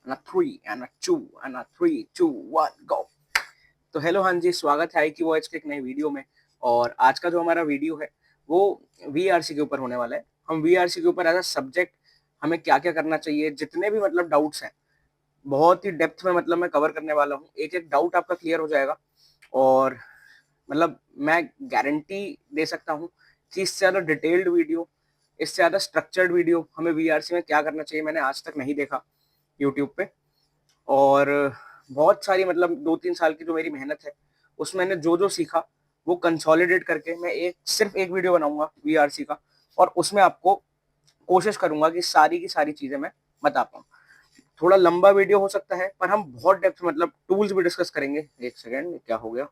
and a 3 and a 2 and a 3 2 1 go। तो hello, हाँ जी, स्वागत है आई की वॉइस के एक नए वीडियो में। और आज का जो हमारा वीडियो है वो वीआरसी के ऊपर होने वाला है। हम वीआरसी के ऊपर एज अ सब्जेक्ट हमें क्या क्या करना चाहिए, जितने भी मतलब डाउट्स हैं बहुत ही डेप्थ में मतलब मैं कवर करने वाला हूँ। एक एक डाउट आपका क्लियर हो जाएगा। और मतलब मैं गारंटी दे सकता हूँ कि इससे ज्यादा डिटेल्ड वीडियो, इससे ज्यादा स्ट्रक्चर्ड वीडियो हमें वीआरसी में क्या करना चाहिए मैंने आज तक नहीं देखा यूट्यूब पे। और बहुत सारी मतलब 2-3 साल की जो मेरी मेहनत है उसमें मैंने जो जो सीखा वो कंसोलिडेट करके मैं सिर्फ एक वीडियो बनाऊंगा वीआरसी का। और उसमें आपको कोशिश करूंगा कि सारी की सारी चीजें मैं बता पाऊँ। थोड़ा लंबा वीडियो हो सकता है पर हम बहुत डेप्थ मतलब टूल्स भी डिस्कस करेंगे। एक सेकेंड, क्या हो गया?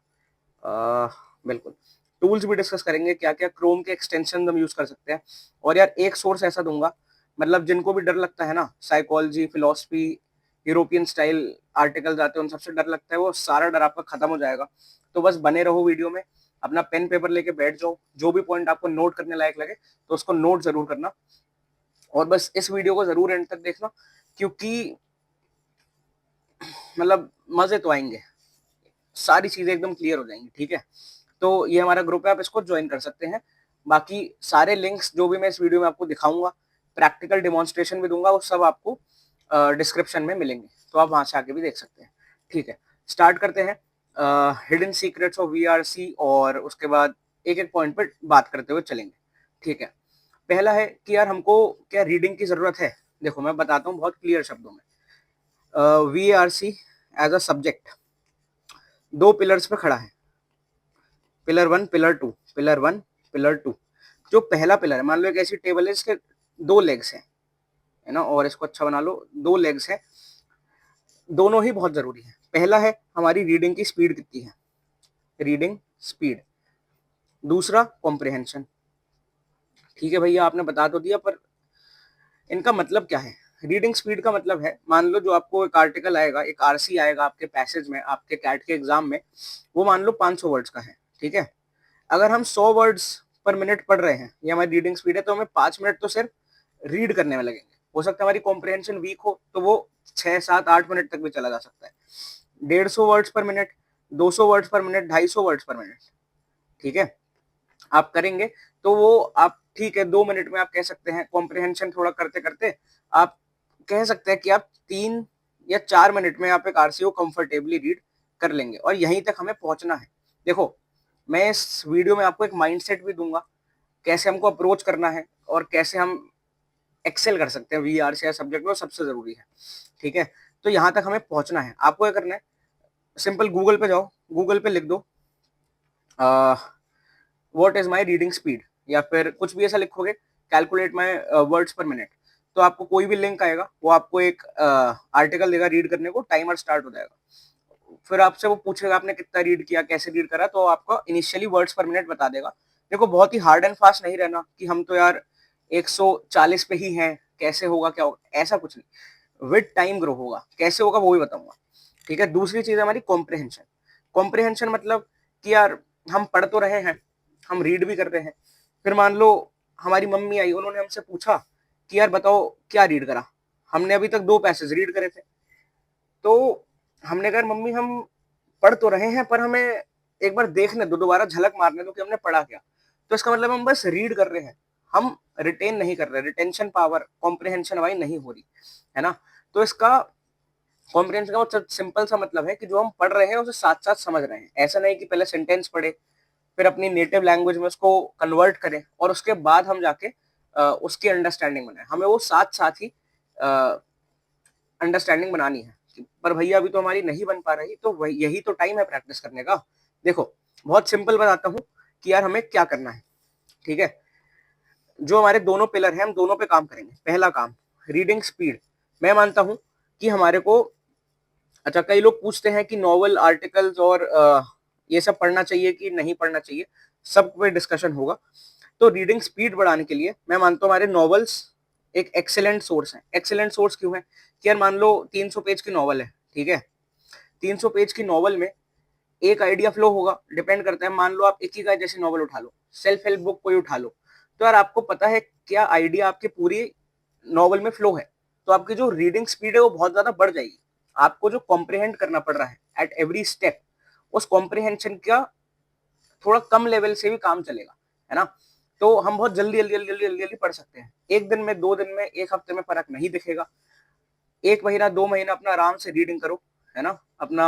बिल्कुल, टूल्स भी डिस्कस करेंगे, क्या क्या क्रोम के एक्सटेंशन हम यूज कर सकते हैं। और यार एक सोर्स ऐसा दूंगा मतलब जिनको भी डर लगता है ना, psychology, philosophy, European style articles आते हैं, उन सबसे डर लगता है, वो सारा डर आपका खत्म हो जाएगा। तो बस बने रहो वीडियो में, अपना पेन पेपर लेके बैठ जाओ, जो भी पॉइंट आपको नोट करने लायक लगे तो उसको नोट जरूर करना। और बस इस वीडियो को जरूर एंड तक देखना, क्योंकि मतलब मजे तो आएंगे, सारी चीजें एकदम क्लियर हो जाएंगी। ठीक है, तो ये हमारा ग्रुप है, आप इसको ज्वाइन कर सकते हैं। बाकी सारे लिंक्स जो भी मैं इस वीडियो में आपको दिखाऊंगा, प्रैक्टिकल डिमॉन्स्ट्रेशन भी दूंगा, वो सब आपको डिस्क्रिप्शन में मिलेंगे, तो आप वहां से आके भी देख सकते हैं। ठीक है, स्टार्ट करते हैं हिडन सीक्रेट्स ऑफ वीआरसी, और उसके बाद एक एक पॉइंट पर बात करते हुए चलेंगे। ठीक है, पहला है कि यार हमको क्या रीडिंग की जरूरत है। देखो मैं बताता हूँ बहुत क्लियर शब्दों में। वीआरसी एज अ सब्जेक्ट दो पिलर्स पे खड़ा है, pillar one, pillar two, pillar one, pillar two. जो पहला पिलर है, मान लो एक ऐसी टेबल है इसके दो लेग्स हैं, है ना, और इसको अच्छा बना लो, दो लेग्स हैं, दोनों ही बहुत जरूरी है। पहला है हमारी रीडिंग की स्पीड कितनी है, रीडिंग स्पीड। दूसरा कॉम्प्रिहेंशन। ठीक है भैया, आपने बता तो दिया, पर इनका मतलब क्या है? रीडिंग स्पीड का मतलब है, मान लो जो आपको एक आर्टिकल आएगा, एक आरसी आएगा आपके पैसेज में, आपके कैट के एग्जाम में, वो मान लो 500 वर्ड्स का है। ठीक है, अगर हम 100 वर्ड्स पर मिनट पढ़ रहे हैं, ये हमारी रीडिंग स्पीड है, तो हमें 5 मिनट तो सिर्फ रीड करने में लगेंगे। हो सकता है हमारी कॉम्प्रिहेंशन वीक हो तो वो 6, 7, 8 मिनट तक भी चला जा सकता है। 150 वर्ड्स पर मिनट, 200 वर्ड्स पर मिनट, 250 वर्ड्स पर मिनट। ठीक है, आप करेंगे तो वो आप, ठीक है, 2 मिनट में आप कह सकते हैं, कॉम्प्रिहेंशन थोड़ा करते करते आप कह सकते हैं कि आप 3 या 4 मिनट में आप एक आरसीओ कंफर्टेबली रीड कर लेंगे, और यहीं तक हमें पहुंचना है। देखो मैं इस वीडियो में आपको एक माइंडसेट भी दूंगा, कैसे हमको अप्रोच करना है और कैसे हम एक्सेल कर सकते हैं वीआरसी सब्जेक्ट में, सबसे जरूरी है। ठीक है, तो यहां तक हमें पहुंचना है। आपको क्या करना है, सिंपल गूगल पे जाओ, गूगल पे लिख दो what is my reading speed, या फिर कुछ भी ऐसा लिखोगे, कैलकुलेट माय वर्ड्स पर मिनट, तो आपको कोई भी लिंक आएगा, वो आपको एक आर्टिकल देगा रीड करने को, टाइमर स्टार्ट हो जाएगा। फिर आपसे वो पूछेगा आपने कितना रीड किया, कैसे रीड करा, तो आपको इनिशियली वर्ड्स पर मिनट बता देगा। देखो बहुत ही हार्ड एंड फास्ट नहीं रहना कि हम तो यार 140 पे ही हैं, कैसे होगा क्या होगा, ऐसा कुछ नहीं। विद टाइम ग्रो होगा, कैसे होगा वो भी बताऊंगा। ठीक है, दूसरी चीज है हमारी कॉम्प्रिहेंशन। कॉम्प्रिहेंशन मतलब कि यार हम पढ़ तो रहे हैं, हम रीड भी कर रहे हैं, फिर मान लो हमारी मम्मी आई, उन्होंने हमसे पूछा कि यार बताओ क्या रीड करा। हमने अभी तक 2 पैसेज रीड करे थे, तो हमने कहा मम्मी हम पढ़ तो रहे हैं, पर हमें एक बार देखने दो, दोबारा झलक मारने दो कि हमने पढ़ा क्या। तो इसका मतलब हम बस रीड कर रहे हैं, हम रिटेन नहीं कर रहे, रिटेंशन पावर, कॉम्प्रिहेंशन हमारी नहीं हो रही, है ना। तो इसका कॉम्प्रिहेंशन का बहुत सिंपल सा मतलब है कि जो हम पढ़ रहे हैं उसे साथ साथ समझ रहे हैं। ऐसा नहीं कि पहले सेंटेंस पढ़े, फिर अपनी नेटिव लैंग्वेज में उसको कन्वर्ट करें और उसके बाद हम जाके उसकी अंडरस्टैंडिंग बनाए। हमें वो साथ साथ ही अंडरस्टैंडिंग बनानी है। पर भैया अभी तो हमारी नहीं बन पा रही, तो वही यही तो टाइम है प्रैक्टिस करने का। देखो बहुत सिंपल बताता हूँ कि यार हमें क्या करना है। ठीक है, जो हमारे दोनों पिलर हैं हम दोनों पे काम करेंगे। पहला काम रीडिंग स्पीड। मैं मानता हूं कि हमारे को, अच्छा कई लोग पूछते हैं कि नॉवल, आर्टिकल्स और ये सब पढ़ना चाहिए कि नहीं पढ़ना चाहिए, सब पे डिस्कशन होगा। तो रीडिंग स्पीड बढ़ाने के लिए मैं मानता हूँ हमारे नॉवेल्स एक एक्सेलेंट सोर्स है। एक्सेलेंट सोर्स क्यों है कि यार मान लो 300 पेज की नॉवल है, ठीक है, 300 पेज की नॉवल में एक आइडिया फ्लो होगा, डिपेंड करता है। मान लो आप एक ही का जैसी नॉवल उठा लो, सेल्फ हेल्प बुक कोई उठा लो, तो यार आपको पता है क्या आइडिया आपकी पूरी नॉवल में फ्लो है, तो आपकी जो रीडिंग स्पीड है वो बहुत ज्यादा बढ़ जाएगी। आपको जो कॉम्प्रिहेंड करना पड़ रहा है एट एवरी स्टेप, उस कॉम्प्रिहेंशन का थोड़ा कम लेवल से भी काम चलेगा, है ना। तो हम बहुत जल्दी जल्दी जल्दी जल्दी जल्दी जल्दी पढ़ सकते हैं। एक दिन में, 2 दिन में, एक हफ्ते में फर्क नहीं दिखेगा। 1 महीना 2 महीना अपना आराम से रीडिंग करो, है ना, अपना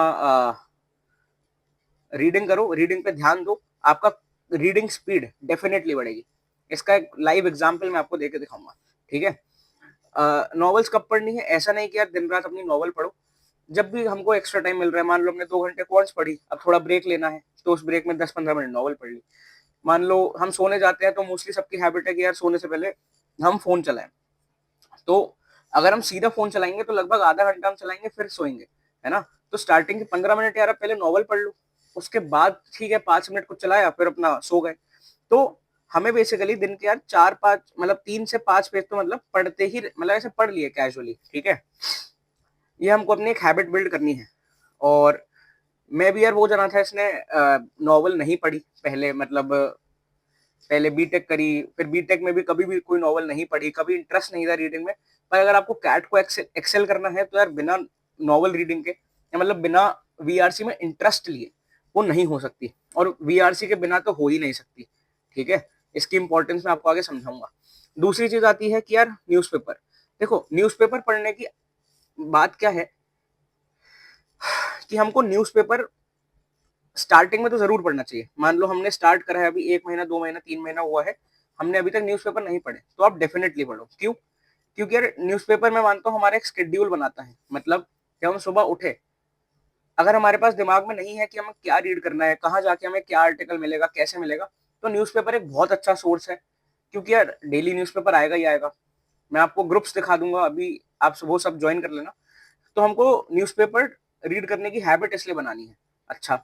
रीडिंग करो, रीडिंग पे ध्यान दो, आपका रीडिंग स्पीड डेफिनेटली बढ़ेगी। इसका एक लाइव एग्जांपल मैं आपको देके दिखाऊंगा, ठीक है। नॉवेल्स कब पढ़नी है, ऐसा नहीं कि यार दिन रात अपनी नॉवल पढ़ो। जब भी हमको एक्स्ट्रा टाइम मिल रहा है, मान लो हमने 2 घंटे कोर्स पढ़ी, अब थोड़ा ब्रेक लेना है, तो उस ब्रेक में 10-15 मिनट नॉवल पढ़ ली। मान लो हम सोने जाते हैं तो मोस्टली सबकी हैबिट है कि यार सोने से पहले हम फोन चलाएं, तो अगर हम सीधा फोन चलाएंगे तो लगभग आधा घंटा हम चलाएंगे, फिर सोएंगे, है ना। तो स्टार्टिंग के 15 मिनट यार पहले नॉवल पढ़ लो, उसके बाद ठीक है 5 मिनट कुछ चलाया, फिर अपना सो गए। तो हमें बेसिकली दिन के यार 4-5 मतलब 3 से 5 पेज तो मतलब पढ़ते ही, मतलब ऐसे पढ़ लिए कैजुअली, ठीक है। ये हमको अपनी एक हैबिट बिल्ड करनी है। और मैं भी यार वो जना था, इसने नॉवल नहीं पढ़ी पहले, मतलब पहले बीटेक करी, फिर बीटेक में भी कभी भी कोई नॉवल नहीं पढ़ी, कभी इंटरेस्ट नहीं था रीडिंग में। पर अगर आपको कैट को एक्सेल करना है तो यार बिना नॉवल रीडिंग के, या मतलब बिना वीआरसी में इंटरेस्ट लिए, वो नहीं हो सकती। और वीआरसी के बिना तो हो ही नहीं सकती, ठीक है। इसकी इंपॉर्टेंस मैं आपको आगे समझाऊंगा। दूसरी चीज आती है कि यार न्यूज़पेपर, देखो न्यूज़पेपर पढ़ने की बात क्या है कि हमको न्यूज़पेपर स्टार्टिंग में तो जरूर पढ़ना चाहिए। मान लो हमने स्टार्ट करा है, अभी 1 महीना 2 महीना 3 महीना हुआ है, हमने अभी तक न्यूज़पेपर नहीं पढ़े, तो आप डेफिनेटली पढ़ो। क्यों? क्योंकि यार न्यूज़पेपर मैं मानता हूँ हमारा एक शेड्यूल बनाता है। मतलब जब हम सुबह उठे, अगर हमारे पास दिमाग में नहीं है कि हमें क्या रीड करना है, कहाँ जाके हमें क्या आर्टिकल मिलेगा, कैसे मिलेगा, तो न्यूज़पेपर एक बहुत अच्छा सोर्स है। क्योंकि यार डेली न्यूज़पेपर आएगा ही आएगा। मैं आपको ग्रुप्स दिखा दूंगा, अभी आप वो सब ज्वाइन कर लेना। तो हमको न्यूज़पेपर रीड करने की हैबिट इसलिए बनानी है। अच्छा,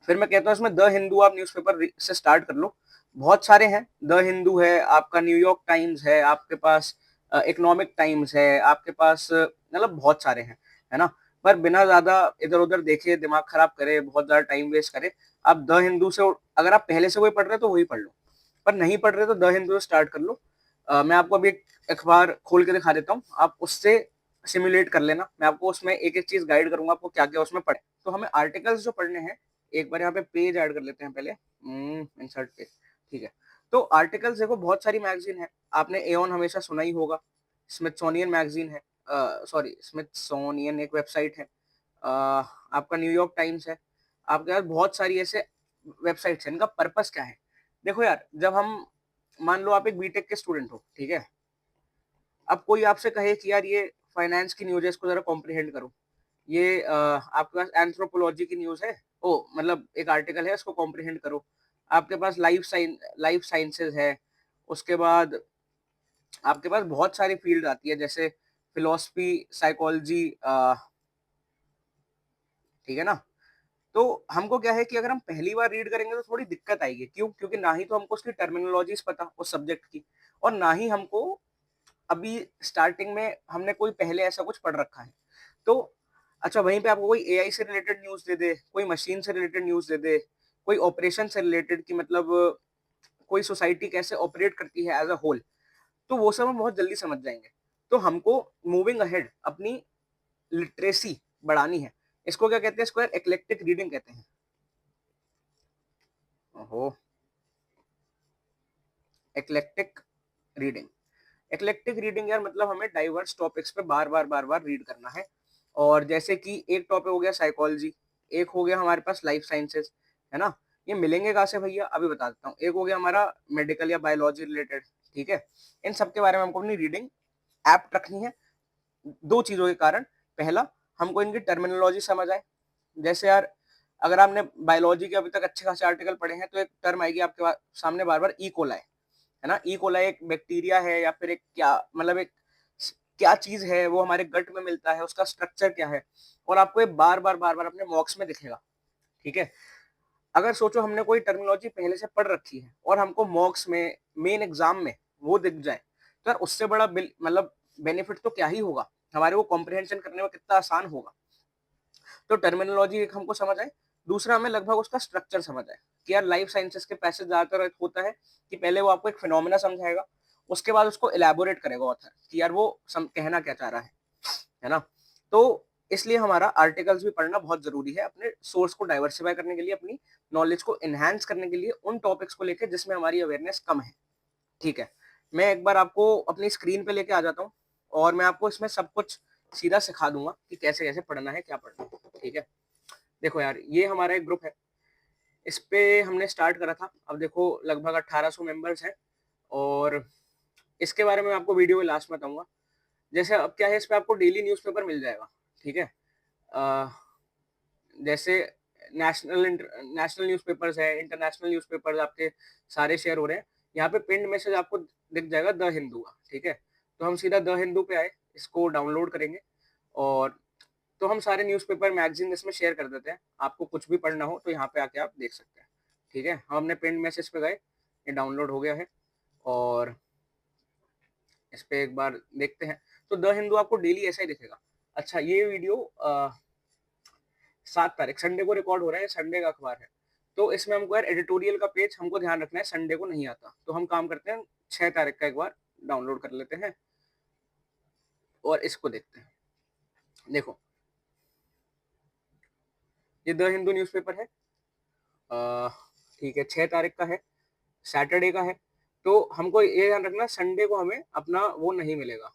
फिर मैं कहता हूँ इसमें द हिंदू आप न्यूज़पेपर से स्टार्ट कर लो। बहुत सारे हैं, द हिंदू है, आपका न्यूयॉर्क टाइम्स है, आपके पास इकोनॉमिक टाइम्स है, आपके पास मतलब बहुत सारे हैं, है ना। पर बिना ज्यादा इधर उधर देखे, दिमाग खराब करे, बहुत ज्यादा टाइम वेस्ट करे, आप द हिंदू से, अगर आप पहले से वही पढ़ रहे हो तो वही पढ़ लो, पर नहीं पढ़ रहे तो द हिंदू से स्टार्ट कर लो। मैं आपको अभी एक अखबार खोल के दिखा देता हूँ, आप उससे सिमुलेट कर लेना। मैं आपको उसमें एक एक चीज गाइड करूंगा, आपको क्या क्या उसमें पढ़े। तो हमें आर्टिकल्स जो पढ़ने हैं, एक बार यहाँ पे पेज ऐड कर लेते हैं पहले, इंसर्ट पेज, ठीक है। तो आर्टिकल्स देखो, बहुत सारी मैगजीन है, आपने एओन हमेशा सुना ही होगा, स्मिथसोनियन मैगजीन है, सॉरी स्मिथसोनियन एक वेबसाइट है, आपका न्यूयॉर्क टाइम्स है, आपके पास बहुत सारी ऐसे वेबसाइट्स हैं। इनका पर्पस क्या है? देखो यार, जब हम, मान लो आप एक बीटेक के स्टूडेंट हो, ठीक है, अब कोई आपसे कहे कि यार ये फाइनेंस की न्यूज है, इसको जरा कॉम्प्रिहेंड करो, ये आपके पास एंथ्रोपोलॉजी की न्यूज है, ओ मतलब एक आर्टिकल है, उसको कॉम्प्रिहेंड करो। आपके पास लाइफ साइंसेज है, उसके बाद आपके पास बहुत सारी फील्ड आती है, जैसे फिलोसफी, साइकोलॉजी, ठीक है ना। तो हमको क्या है कि अगर हम पहली बार रीड करेंगे तो थोड़ी दिक्कत आएगी। क्यों? क्योंकि ना ही तो हमको उसकी टर्मिनोलॉजीज पता उस सब्जेक्ट की, और ना ही हमको अभी स्टार्टिंग में हमने कोई पहले ऐसा कुछ पढ़ रखा है। तो अच्छा, वहीं पे आपको कोई एआई से रिलेटेड न्यूज़ दे दे, कोई मशीन से रिलेटेड न्यूज़ दे दे, कोई ऑपरेशन से रिलेटेड की मतलब कोई सोसाइटी कैसे ऑपरेट करती है एज़ अ होल, तो वो सब हम बहुत जल्दी समझ जाएँगे। तो हमको मूविंग अहेड अपनी लिटरेसी बढ़ानी है। इसको क्या कहते हैं? इसको यार एक्लेक्टिक रीडिंग कहते हैं। ओहो! Eclectic reading. एक्लेक्टिक रीडिंग यार मतलब हमें डाइवर्स टॉपिक्स पे बार-बार रीड करना है। और जैसे कि एक टॉपिक हो गया साइकोलॉजी, एक हो गया हमारे पास लाइफ साइंसेज, है ना? ये मिलेंगे कहाँ से भैया? अभी बता देता हूँ। एक हो गया हमारा मेडिकल या बायोलॉजी रिलेटेड, ठीक है? इन सब के बारे में हमको अपनी रीडिंग ऐप्ट रखनी है। 2 चीज़ों के कारण, पहला हमको इनकी टर्मिनोलॉजी समझ आए। जैसे यार अगर आपने बायोलॉजी के अभी तक अच्छे खासे आर्टिकल पढ़े हैं, तो एक टर्म आएगी आपके सामने बार-बार, ई कोलाई, है ना। ई कोलाई एक बैक्टीरिया है या फिर एक क्या, मतलब एक क्या चीज है, वो हमारे गट में मिलता है, उसका स्ट्रक्चर क्या है, और आपको ये बार बार अपने मॉक्स में दिखेगा, ठीक है। अगर सोचो हमने कोई टर्मिनोलॉजी पहले से पढ़ रखी है और हमको मॉक्स में, मेन एग्जाम में वो दिख जाए, तो यार उससे बड़ा मतलब बेनिफिट तो क्या ही होगा, हमारे वो कॉम्प्रिहेंशन करने में कितना आसान होगा। तो टर्मिनोलॉजी एक हमको समझ आए। दूसरा, हमें लगभग उसका स्ट्रक्चर समझ आए कि यार लाइफ साइंसेस के पैसेज ज्यादातर होता है कि पहले वो आपको एक फिनोमेना समझाएगा, उसके बाद उसको इलेबोरेट करेगा ऑथर कि यार वो कहना क्या चाह रहा है ना। तो इसलिए हमारा आर्टिकल्स भी पढ़ना बहुत जरूरी है अपने सोर्स को डाइवर्सिफाई करने के लिए, अपनी नॉलेज को एनहांस करने के लिए उन टॉपिक्स को लेकर जिसमें हमारी अवेयरनेस कम है। ठीक है, मैं एक बार आपको अपनी स्क्रीन पे लेके आ जाता हूँ और मैं आपको इसमें सब कुछ सीधा सिखा दूंगा कि कैसे कैसे पढ़ना है, क्या पढ़ना है। ठीक है, देखो यार, ये हमारा एक ग्रुप है, इस पे हमने स्टार्ट करा था। अब देखो लगभग 1800 मेंबर्स हैं और इसके बारे में आपको वीडियो में लास्ट में बताऊंगा। जैसे अब क्या है, इस पे आपको डेली न्यूज़पेपर मिल जाएगा। ठीक है, अ, जैसे नेशनल न्यूज़पेपर्स है, इंटरनेशनल न्यूज़पेपर्स आपके सारे शेयर हो रहे हैं। यहाँ पे पिंड मैसेज आपको दिख जाएगा द हिंदू का। ठीक है, तो हम सीधा द हिंदू पे आए, इसको डाउनलोड करेंगे और तो हम सारे न्यूज़पेपर मैगजीन इसमें शेयर कर देते हैं। आपको कुछ भी पढ़ना हो तो यहाँ पे आके आप देख सकते हैं। ठीक है, हम अपने पिंड मैसेज पे गए, ये डाउनलोड हो गया है और इस पे एक बार देखते हैं। तो द हिंदू आपको डेली ऐसा ही दिखेगा। अच्छा, ये वीडियो 7 तारीख संडे को रिकॉर्ड हो रहा है, संडे का अखबार है। तो इसमें हमको यार एडिटोरियल का पेज हमको ध्यान रखना है, संडे को नहीं आता। तो हम काम करते हैं 6 तारीख का एक बार डाउनलोड कर लेते हैं और इसको देखते हैं। देखो, ये द हिंदू न्यूज़पेपर है, ठीक है, 6 तारीख का है, सैटरडे का है। तो हमको ये ध्यान रखना, संडे को हमें अपना वो नहीं मिलेगा,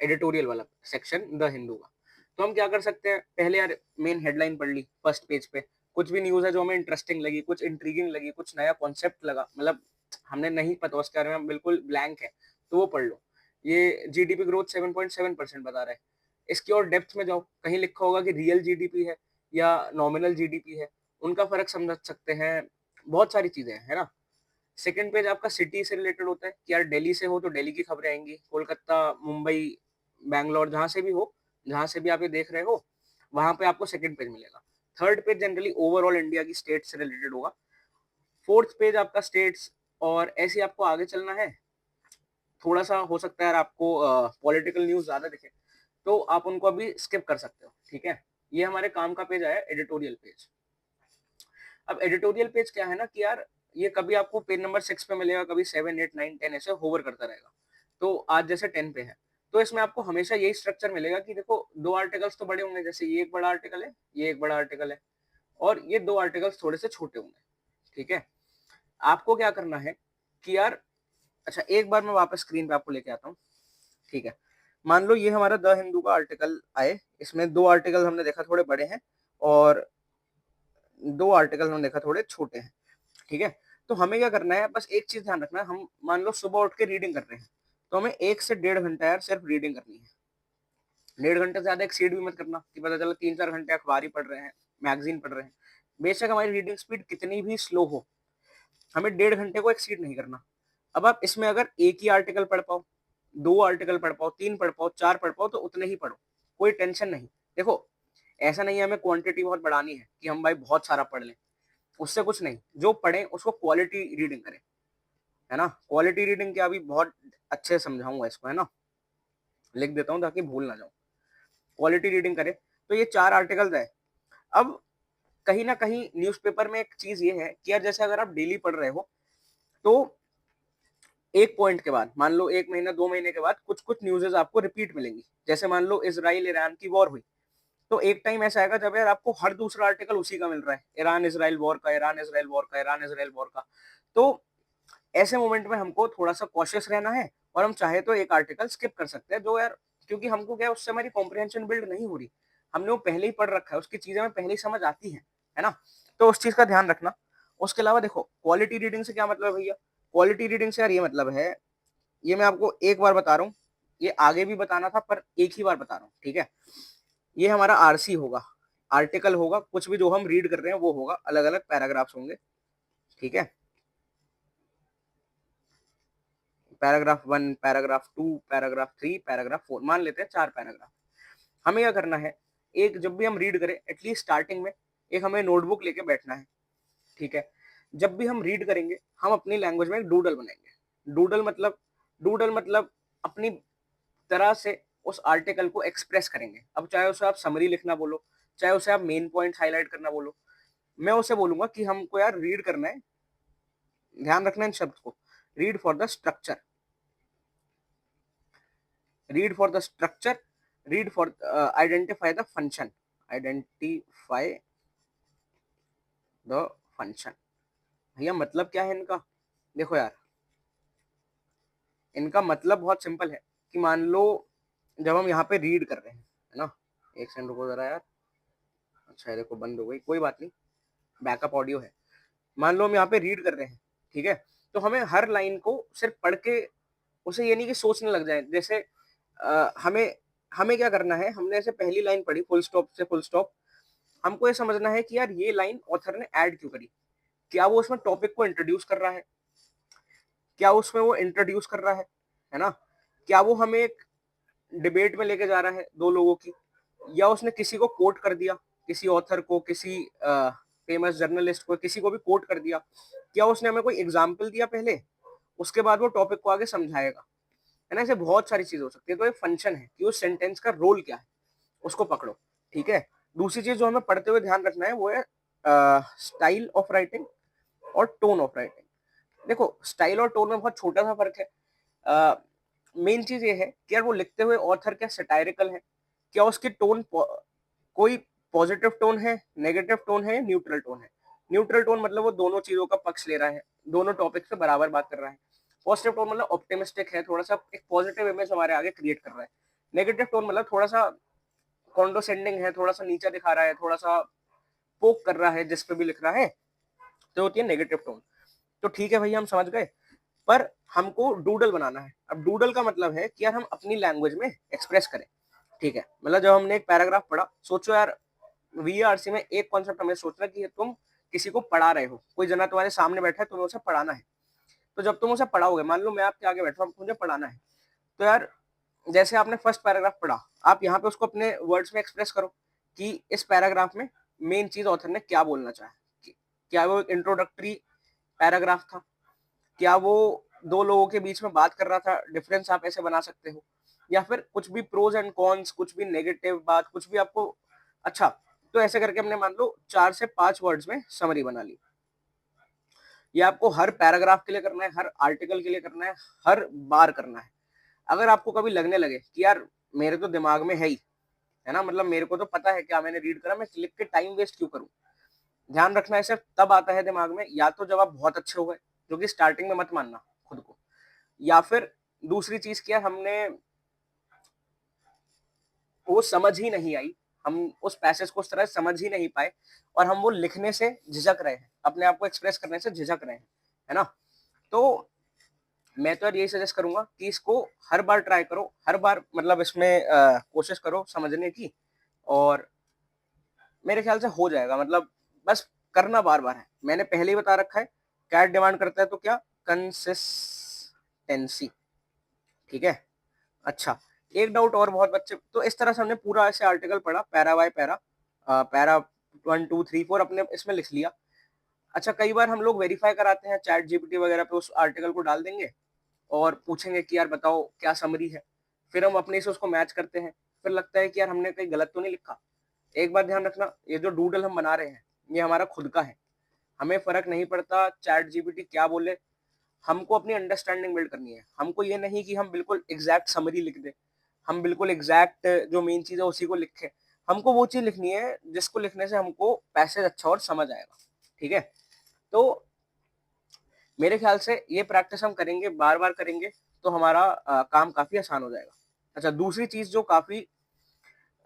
एडिटोरियल वाला सेक्शन द हिंदू का। तो हम क्या कर सकते हैं, पहले यार मेन हेडलाइन पढ़ ली फर्स्ट पेज पे, कुछ भी न्यूज़ है जो हमें इंटरेस्टिंग लगी, कुछ इंट्रीगिंग लगी, कुछ नया कॉन्सेप्ट लगा, मतलब हमने नहीं पता उसके बारे में, हम बिल्कुल ब्लैंक है, तो वो पढ़ लो। ये जीडीपी ग्रोथ 7.7% बता रहा है। इसकी और डेप्थ में जाओ, कहीं लिखा होगा कि रियल जीडीपी है या नॉमिनल जीडीपी है, उनका फर्क समझ सकते हैं। बहुत सारी चीजें हैं, है ना। सेकंड पेज आपका सिटी से रिलेटेड होता है कि यार दिल्ली से हो तो दिल्ली की खबरें आएंगी, कोलकाता, मुंबई, बैंगलोर, जहां से भी हो, जहां से भी आप ये देख रहे हो, वहां पे आपको सेकंड पेज मिलेगा। Third page generally overall India की स्टेट से रिलेटेड होगा। फोर्थ पेज आपका स्टेट्स, और ऐसे आपको आगे चलना है। थोड़ा सा हो सकता है यार आपको पॉलिटिकल न्यूज ज्यादा दिखे, तो आप उनको अभी स्किप कर सकते हो। ठीक है, ये हमारे काम का पेज आया, एडिटोरियल पेज। अब एडिटोरियल पेज क्या है ना कि यार ये कभी आपको पेज नंबर 6 पे मिलेगा, कभी 7, 8, 9, 10 ऐसे होवर करता रहेगा। तो आज जैसे 10 पे है, तो इसमें आपको हमेशा यही स्ट्रक्चर मिलेगा कि देखो दो आर्टिकल्स तो बड़े होंगे, जैसे ये एक बड़ा आर्टिकल है, ये एक बड़ा आर्टिकल है, और ये दो आर्टिकल्स थोड़े से छोटे होंगे। ठीक है, आपको क्या करना है कि यार, अच्छा एक बार मैं वापस स्क्रीन पे आपको लेके आता हूँ। ठीक है, मान लो ये हमारा द हिंदू का आर्टिकल आए, इसमें दो आर्टिकल हमने देखा थोड़े बड़े हैं और दो आर्टिकल हमने देखा थोड़े छोटे हैं। ठीक है, तो हमें क्या करना है, बस एक चीज ध्यान रखना है, हम मान लो सुबह उठ के रीडिंग कर रहे हैं, तो हमें 1 से 1.5 घंटा यार सिर्फ रीडिंग करनी है। 1.5 घंटे से ज्यादा एक्सीड भी मत करना कि पता चला 3-4 घंटे अखबार ही पढ़ रहे हैं, मैगजीन पढ़ रहे हैं। बेशक हमारी रीडिंग स्पीड कितनी भी स्लो हो, हमें 1.5 घंटे को एक्सीड नहीं करना। अब आप इसमें अगर एक ही आर्टिकल पढ़ पाओ, दो आर्टिकल पढ़ पाओ, तीन पढ़ पाओ, चार पढ़ पाओ, तो उतने ही पढ़ो, कोई टेंशन नहीं। देखो, ऐसा नहीं है हमें क्वांटिटी बहुत बढ़ानी है कि हम भाई बहुत सारा पढ़ लें, उससे कुछ नहीं। जो पढ़े उसको क्वालिटी रीडिंग करें, है ना। क्वालिटी रीडिंग क्या, अभी बहुत अच्छे से समझाऊंगा इसको, है ना, लिख देता हूँ ताकि भूल ना जाऊं। क्वालिटी रीडिंग करें, तो ये 4 आर्टिकल्स है। अब कहीं ना कहीं न्यूज़पेपर में एक चीज ये है कि यार जैसे अगर आप डेली पढ़ रहे हो, तो एक पॉइंट के बाद, मान लो 1 महीना 2 महीने के बाद, कुछ कुछ न्यूज़ेस आपको रिपीट मिलेंगी। जैसे मान लो इसराइल ईरान की वॉर हुई, तो एक टाइम ऐसा आएगा जब यार आपको हर दूसरा आर्टिकल उसी का मिल रहा है, ईरान इसराइल वॉर का, ईरान इसराइल वॉर का, ईरान इसराइल वॉर का। तो ऐसे मोमेंट में हमको थोड़ा सा कॉशियस रहना है, और हम चाहे तो एक आर्टिकल स्किप कर सकते हैं, जो यार, क्योंकि हमको क्या है, उससे हमारी कॉम्प्रिहेंशन बिल्ड नहीं हो रही, हमने वो पहले ही पढ़ रखा है, उसकी चीजें हमें पहले ही समझ आती है ना। तो उस चीज का ध्यान रखना। उसके अलावा देखो, क्वालिटी रीडिंग से क्या मतलब है भैया, क्वालिटी रीडिंग से यार ये मतलब है, ये मैं आपको एक बार बता रहा हूँ, ये आगे भी बताना था पर एक ही बार बता रहा हूँ। ठीक है, ये हमारा आरसी होगा, आर्टिकल होगा, कुछ भी जो हम रीड कर रहे हैं वो होगा, अलग अलग पैराग्राफ्स होंगे। ठीक है, पैराग्राफ 1, पैराग्राफ 2, पैराग्राफ 3, पैराग्राफ 4, मान लेते हैं 4 पैराग्राफ। हमें क्या करना है, एक जब भी हम रीड करें एटलीस्ट स्टार्टिंग में एक हमें नोटबुक लेके बैठना है। ठीक है, जब भी हम रीड करेंगे हम अपनी लैंग्वेज में एक डूडल बनाएंगे। डूडल मतलब अपनी तरह से उस आर्टिकल को एक्सप्रेस करेंगे। अब चाहे उसे आप समरी लिखना बोलो, चाहे उसे आप मेन पॉइंट हाईलाइट करना बोलो, मैं उसे बोलूंगा कि हमको यार रीड करना है, ध्यान रखना इन शब्द को, read for the structure. Read for the structure, read for identify the function, identify the function. भैया मतलब क्या है इनका? देखो यार, इनका मतलब बहुत सिंपल है कि मान लो जब हम यहाँ पे रीड कर रहे हैं, है ना, एक सेकंड रुको जरा यार, अच्छा है देखो बंद हो गई, कोई बात नहीं, बैकअप ऑडियो है। मान लो हम यहाँ पे रीड कर रहे हैं, ठीक है, तो हमें हर लाइन को सिर्फ पढ़ के उसे ये नहीं कि सोचने लग जाए। जैसे हमें हमें क्या करना है, हमने ऐसे पहली लाइन पढ़ी फुल स्टॉप से फुल स्टॉप, हमको ये समझना है कि यार ये लाइन ऑथर ने ऐड क्यों करी, क्या वो उसमें टॉपिक को इंट्रोड्यूस कर रहा है, क्या उसमें वो इंट्रोड्यूस कर रहा है ना, क्या वो हमें एक डिबेट में लेके जा रहा है दो लोगों की, या उसने किसी को कोट कर दिया, किसी ऑथर को, किसी फेमस जर्नलिस्ट को, किसी को भी कोट कर दिया, क्या उसने हमें कोई एग्जाम्पल दिया पहले, उसके बाद वो टॉपिक को आगे समझाएगा, है ना। ऐसे बहुत सारी चीजें हो सकती है। तो ये फंक्शन है कि उस सेंटेंस का रोल क्या है, उसको पकड़ो, ठीक है। दूसरी चीज जो हमें पढ़ते हुए ध्यान रखना है वो है स्टाइल ऑफ राइटिंग और टोन ऑफ राइटिंग। देखो स्टाइल और टोन में बहुत छोटा सा फर्क है। मेन चीज ये है कि यार वो लिखते हुए ऑथर क्या सटायरिकल है, क्या उसकी टोन कोई पॉजिटिव टोन है, नेगेटिव टोन है, न्यूट्रल टोन है। न्यूट्रल टोन मतलब वो दोनों चीजों का पक्ष ले रहा है, दोनों टॉपिक पे बराबर बात कर रहा है। पॉजिटिव टोन मतलब ऑप्टिमिस्टिक है, थोड़ा सा एक पॉजिटिव इमेज हमारे आगे क्रिएट कर रहा है। नेगेटिव टोन मतलब थोड़ा सा कॉन्डोसेंडिंग है, थोड़ा सा नीचा दिखा रहा है, थोड़ा सा पोक कर रहा है जिस पे भी लिख रहा है, तो होती है नेगेटिव टोन। तो ठीक है भैया हम समझ गए, पर हमको डूडल बनाना है। अब डूडल का मतलब है कि यार हम अपनी लैंग्वेज में एक्सप्रेस करें, ठीक है। मतलब जब हमने एक पैराग्राफ पढ़ा, सोचो यार वीआरसी में एक कॉन्सेप्ट हमें सोचना कि तुम किसी को पढ़ा रहे हो, कोई जना तुम्हारे सामने बैठा है, तुम्हें उसे पढ़ाना है। तो जब तुम उसे पढ़ाओगे, मान लो मैं आपके आगे बैठा हूं, मुझे पढ़ाना है, तो यार जैसे आपने फर्स्ट पैराग्राफ पढ़ा, आप यहाँ पे उसको अपने वर्ड्स में एक्सप्रेस करो कि इस पैराग्राफ में मेन चीज ऑथर ने क्या बोलना चाहा। क्या वो एक इंट्रोडक्टरी पैराग्राफ था, क्या वो दो लोगों के बीच में बात कर रहा था, डिफरेंस आप ऐसे बना सकते हो, या फिर कुछ भी प्रोज एंड कॉन्स, कुछ भी नेगेटिव बात, कुछ भी आपको। अच्छा, तो ऐसे करके हमने मान लो 4 से 5 वर्ड्स में समरी बना ली। ये आपको हर पैराग्राफ के लिए करना है, हर आर्टिकल के लिए करना है, हर बार करना है। अगर आपको कभी लगने लगे कि यार मेरे तो दिमाग में है ही, है ना, मतलब मेरे को तो पता है क्या मैंने रीड करा, मैं लिख के टाइम वेस्ट क्यों करूं, ध्यान रखना है सिर्फ तब आता है दिमाग में या तो जब आप बहुत अच्छे हो गए, जो कि स्टार्टिंग में मत मानना खुद को, या फिर दूसरी चीज क्या, हमने वो समझ ही नहीं आई, हम उस पैसेज को उस तरह समझ ही नहीं पाए, और हम वो लिखने से झिझक रहे हैं, अपने आप को एक्सप्रेस करने से झिझक रहे हैं, है ना। तो मैं तो यार यही सजेस्ट करूंगा कि इसको हर बार ट्राई करो, हर बार मतलब इसमें कोशिश करो समझने की, और मेरे ख्याल से हो जाएगा। मतलब बस करना बार बार है, मैंने पहले ही बता रखा है। कैट डिमांड करता है तो क्या, कंसिस्टेंसी, ठीक है। अच्छा, एक डाउट और बहुत बच्चे, तो इस तरह से हमने पूरा ऐसे आर्टिकल पढ़ा पैरा बाय पैरा, पैरा 1 2 3 4 अपने इसमें लिख लिया। अच्छा, कई बार हम लोग वेरीफाई कराते हैं, चैट जीपीटी वगैरह पे उस आर्टिकल को डाल देंगे और पूछेंगे कि यार बताओ क्या समरी है, फिर हम अपने से उसको मैच करते हैं, फिर लगता है कि यार हमने कहीं गलत तो नहीं लिखा। एक बात ध्यान रखना, ये जो डूडल हम बना रहे हैं ये हमारा खुद का है, हमें फर्क नहीं पड़ता चैट जीपीटी क्या बोले, हमको अपनी अंडरस्टैंडिंग बिल्ड करनी है। हमको ये नहीं कि हम बिल्कुल एग्जैक्ट समरी लिख दे, हम बिल्कुल एग्जैक्ट जो मेन चीज है उसी को लिखे। हमको वो चीज लिखनी है जिसको लिखने से हमको पैसेज अच्छा और समझ आएगा, ठीक है। तो मेरे ख्याल से ये प्रैक्टिस हम करेंगे, बार बार करेंगे, तो हमारा काम काफी आसान हो जाएगा। अच्छा, दूसरी चीज जो काफी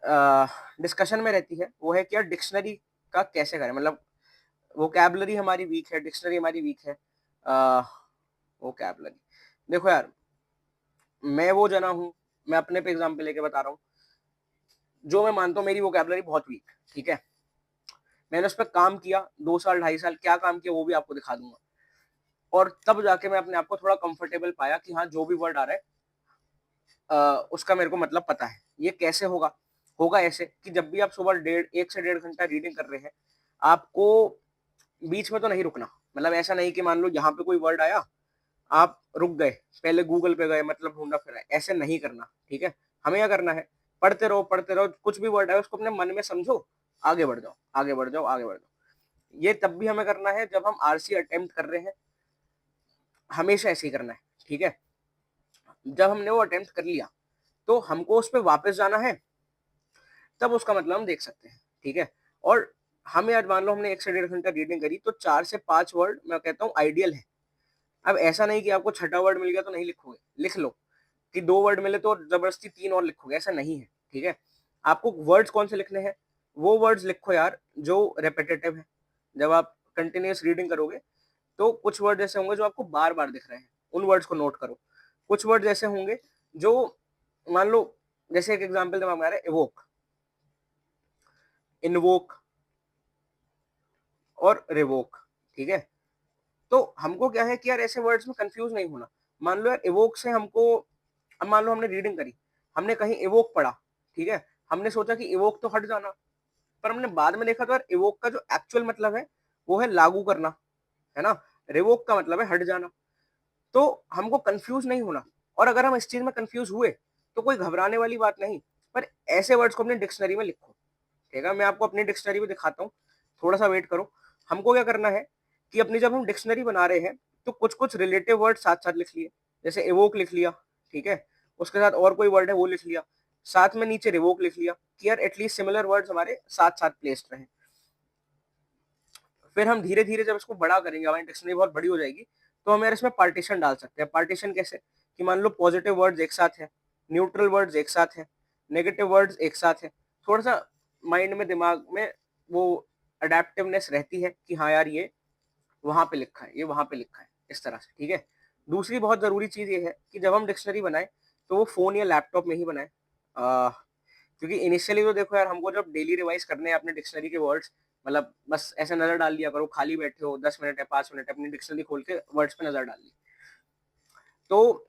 डिस्कशन में रहती है वो है कि यार डिक्शनरी का कैसे करें, मतलब वोकैबुलरी हमारी वीक है, डिक्शनरी हमारी वीक है। वोकैबुलरी, देखो यार, मैं वो जना हूँ, मैं अपने पे एग्जाम्पल लेके बता रहा हूँ, जो मैं मानता हूँ मेरी वोकैबुलरी बहुत वीक, ठीक है। मैंने उस पर काम किया 2 साल 2.5 साल, क्या काम किया वो भी आपको दिखा दूंगा, और तब जाके मैं अपने आप को थोड़ा कंफर्टेबल पाया कि हाँ जो भी वर्ड आ रहा है उसका मेरे को मतलब पता है। ये कैसे होगा, होगा ऐसे कि जब भी आप सुबह 1 से 1.5 घंटा रीडिंग कर रहे हैं, आपको बीच में तो नहीं रुकना। मतलब ऐसा नहीं कि मान लो यहाँ पे कोई वर्ड आया, आप रुक गए, पहले गूगल पे गए, मतलब ढूंढना फिर आए, ऐसे नहीं करना, ठीक है। हमें क्या करना है, पढ़ते रहो, कुछ भी वर्ड है उसको अपने मन में समझो, आगे बढ़ जाओ, आगे बढ़ जाओ, आगे बढ़ जाओ। ये तब भी हमें करना है जब हम आरसी अटेम्प्ट कर रहे हैं, हमेशा ऐसे ही करना है, ठीक है। जब हमने वो अटेम्प्ट कर लिया, तो हमको उस पर वापस जाना है, तब उसका मतलब हम देख सकते हैं, ठीक है। और हम यार मान लो हमने 1 से 1.5 घंटा रीडिंग करी, तो 4 से 5 वर्ड मैं कहता हूँ आइडियल है। अब ऐसा नहीं कि आपको छठा वर्ड मिल गया तो नहीं लिखोगे, लिख लो, कि 2 वर्ड मिले तो जबरदस्ती 3 और लिखोगे, ऐसा नहीं है, ठीक है। आपको वर्ड्स कौन से लिखने हैं, वो वर्ड्स लिखो यार जो रेपिटेटिव है। जब आप कंटिन्यूअस रीडिंग करोगे तो कुछ वर्ड ऐसे होंगे जो आपको बार बार दिख रहे हैं, उन वर्ड्स को नोट करो। कुछ वर्ड ऐसे होंगे जो, मान लो, जैसे एक एग्जाम्पल दिमाग में आ रहा है, इवोक, इनवोक और रिवोक, ठीक है। तो हमको क्या है कि यार ऐसे वर्ड्स में कंफ्यूज नहीं होना। मान लो यार इवोक से हमको, अब मान लो हमने रीडिंग करी, हमने कहीं इवोक पढ़ा, ठीक है, हमने सोचा कि इवोक तो हट जाना, पर हमने बाद में देखा तो यार इवोक का जो एक्चुअल मतलब है वो है लागू करना, है ना। रिवोक का मतलब है हट जाना। तो हमको कंफ्यूज नहीं होना, और अगर हम इस चीज में कंफ्यूज हुए तो कोई घबराने वाली बात नहीं, पर ऐसे वर्ड्स को अपनी डिक्शनरी में लिखो, ठीक है। मैं आपको अपनी डिक्शनरी में दिखाता हूँ, थोड़ा सा वेट करो। हमको क्या करना है कि अपनी जब हम डिक्शनरी बना रहे हैं तो कुछ कुछ रिलेटिव वर्ड साथ साथ लिख लिए, जैसे एवोक लिख लिया, ठीक है, उसके साथ और कोई वर्ड है वो लिख लिया, साथ में नीचे रिवोक लिख लिया, कि यार एटलीस्ट सिमिलर वर्ड्स हमारे साथ साथ प्लेस्ड रहे। फिर हम धीरे धीरे जब इसको बड़ा करेंगे, हमारी डिक्शनरी बहुत बड़ी हो जाएगी, तो हम यार इसमें पार्टीशन डाल सकते हैं। पार्टीशन कैसे, कि मान लो पॉजिटिव वर्ड्स एक साथ है, न्यूट्रल वर्ड्स एक साथ है, नेगेटिव वर्ड्स एक साथ है। थोड़ा सा माइंड में, दिमाग में वो अडेप्टिवनेस रहती है कि हाँ यार ये वहां पे लिखा है, ये वहां पे लिखा है, इस तरह से, ठीक है। दूसरी बहुत जरूरी चीज ये है कि जब हम डिक्शनरी बनाए तो वो फोन या लैपटॉप में ही बनाए, क्योंकि इनिशियली तो देखो यार, हमको जब डेली रिवाइज करने हैं अपने डिक्शनरी के वर्ड्स, मतलब बस ऐसे नजर डाल लिया करो, खाली बैठे हो 10 मिनट है 5 मिनट है, अपनी डिक्शनरी खोल के वर्ड्स पे नजर डाल ली। तो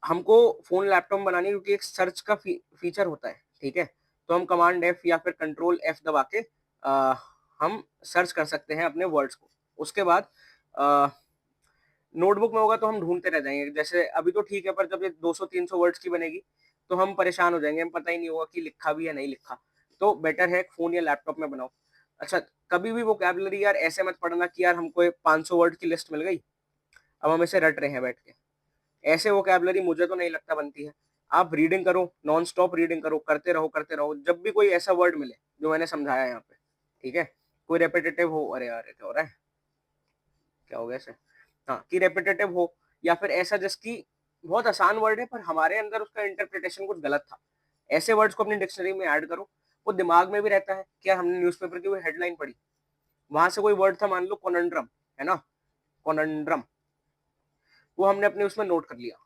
हमको फोन लैपटॉप बनानी है, क्योंकि एक सर्च का फीचर होता है, ठीक है। तो हम कमांड एफ या फिर कंट्रोल एफ दबा के हम सर्च कर सकते हैं अपने वर्ड्स को। उसके बाद नोटबुक में होगा तो हम ढूंढते रह जाएंगे, जैसे अभी तो ठीक है, पर जब ये 200-300 वर्ड्स की बनेगी तो हम परेशान हो जाएंगे, हम पता ही नहीं होगा कि लिखा भी या नहीं लिखा। तो बेटर है फोन या लैपटॉप में बनाओ। अच्छा, कभी भी वोकैबुलरी यार ऐसे मत पढ़ना कि यार हमको 500 वर्ड की लिस्ट मिल गई, अब हम इसे रट रहे हैं बैठ के। ऐसे वोकैबुलरी मुझे तो नहीं लगता बनती है। आप रीडिंग करो, नॉन स्टॉप रीडिंग करो, करते रहो करते रहो, जब भी कोई ऐसा वर्ड मिले जो मैंने समझाया यहाँ पे, ठीक है, कोई रेपिटेटिव हो, अरे यार क्या हो रहा है, क्या हो गया इसे, हाँ, कि रेपिटेटिव हो, या फिर ऐसा जिसकी बहुत आसान वर्ड है पर हमारे अंदर उसका इंटरप्रिटेशन कुछ गलत था, ऐसे वर्ड्स को अपनी डिक्शनरी में ऐड करो। वो दिमाग में भी रहता है कि यार हमने न्यूज़पेपर की कोई हेडलाइन पढ़ी, वहां से कोई वर्ड था, मान लो कोनंड्रम, है ना, कोनंड्रम, वो हमने अपने उसमें नोट कर लिया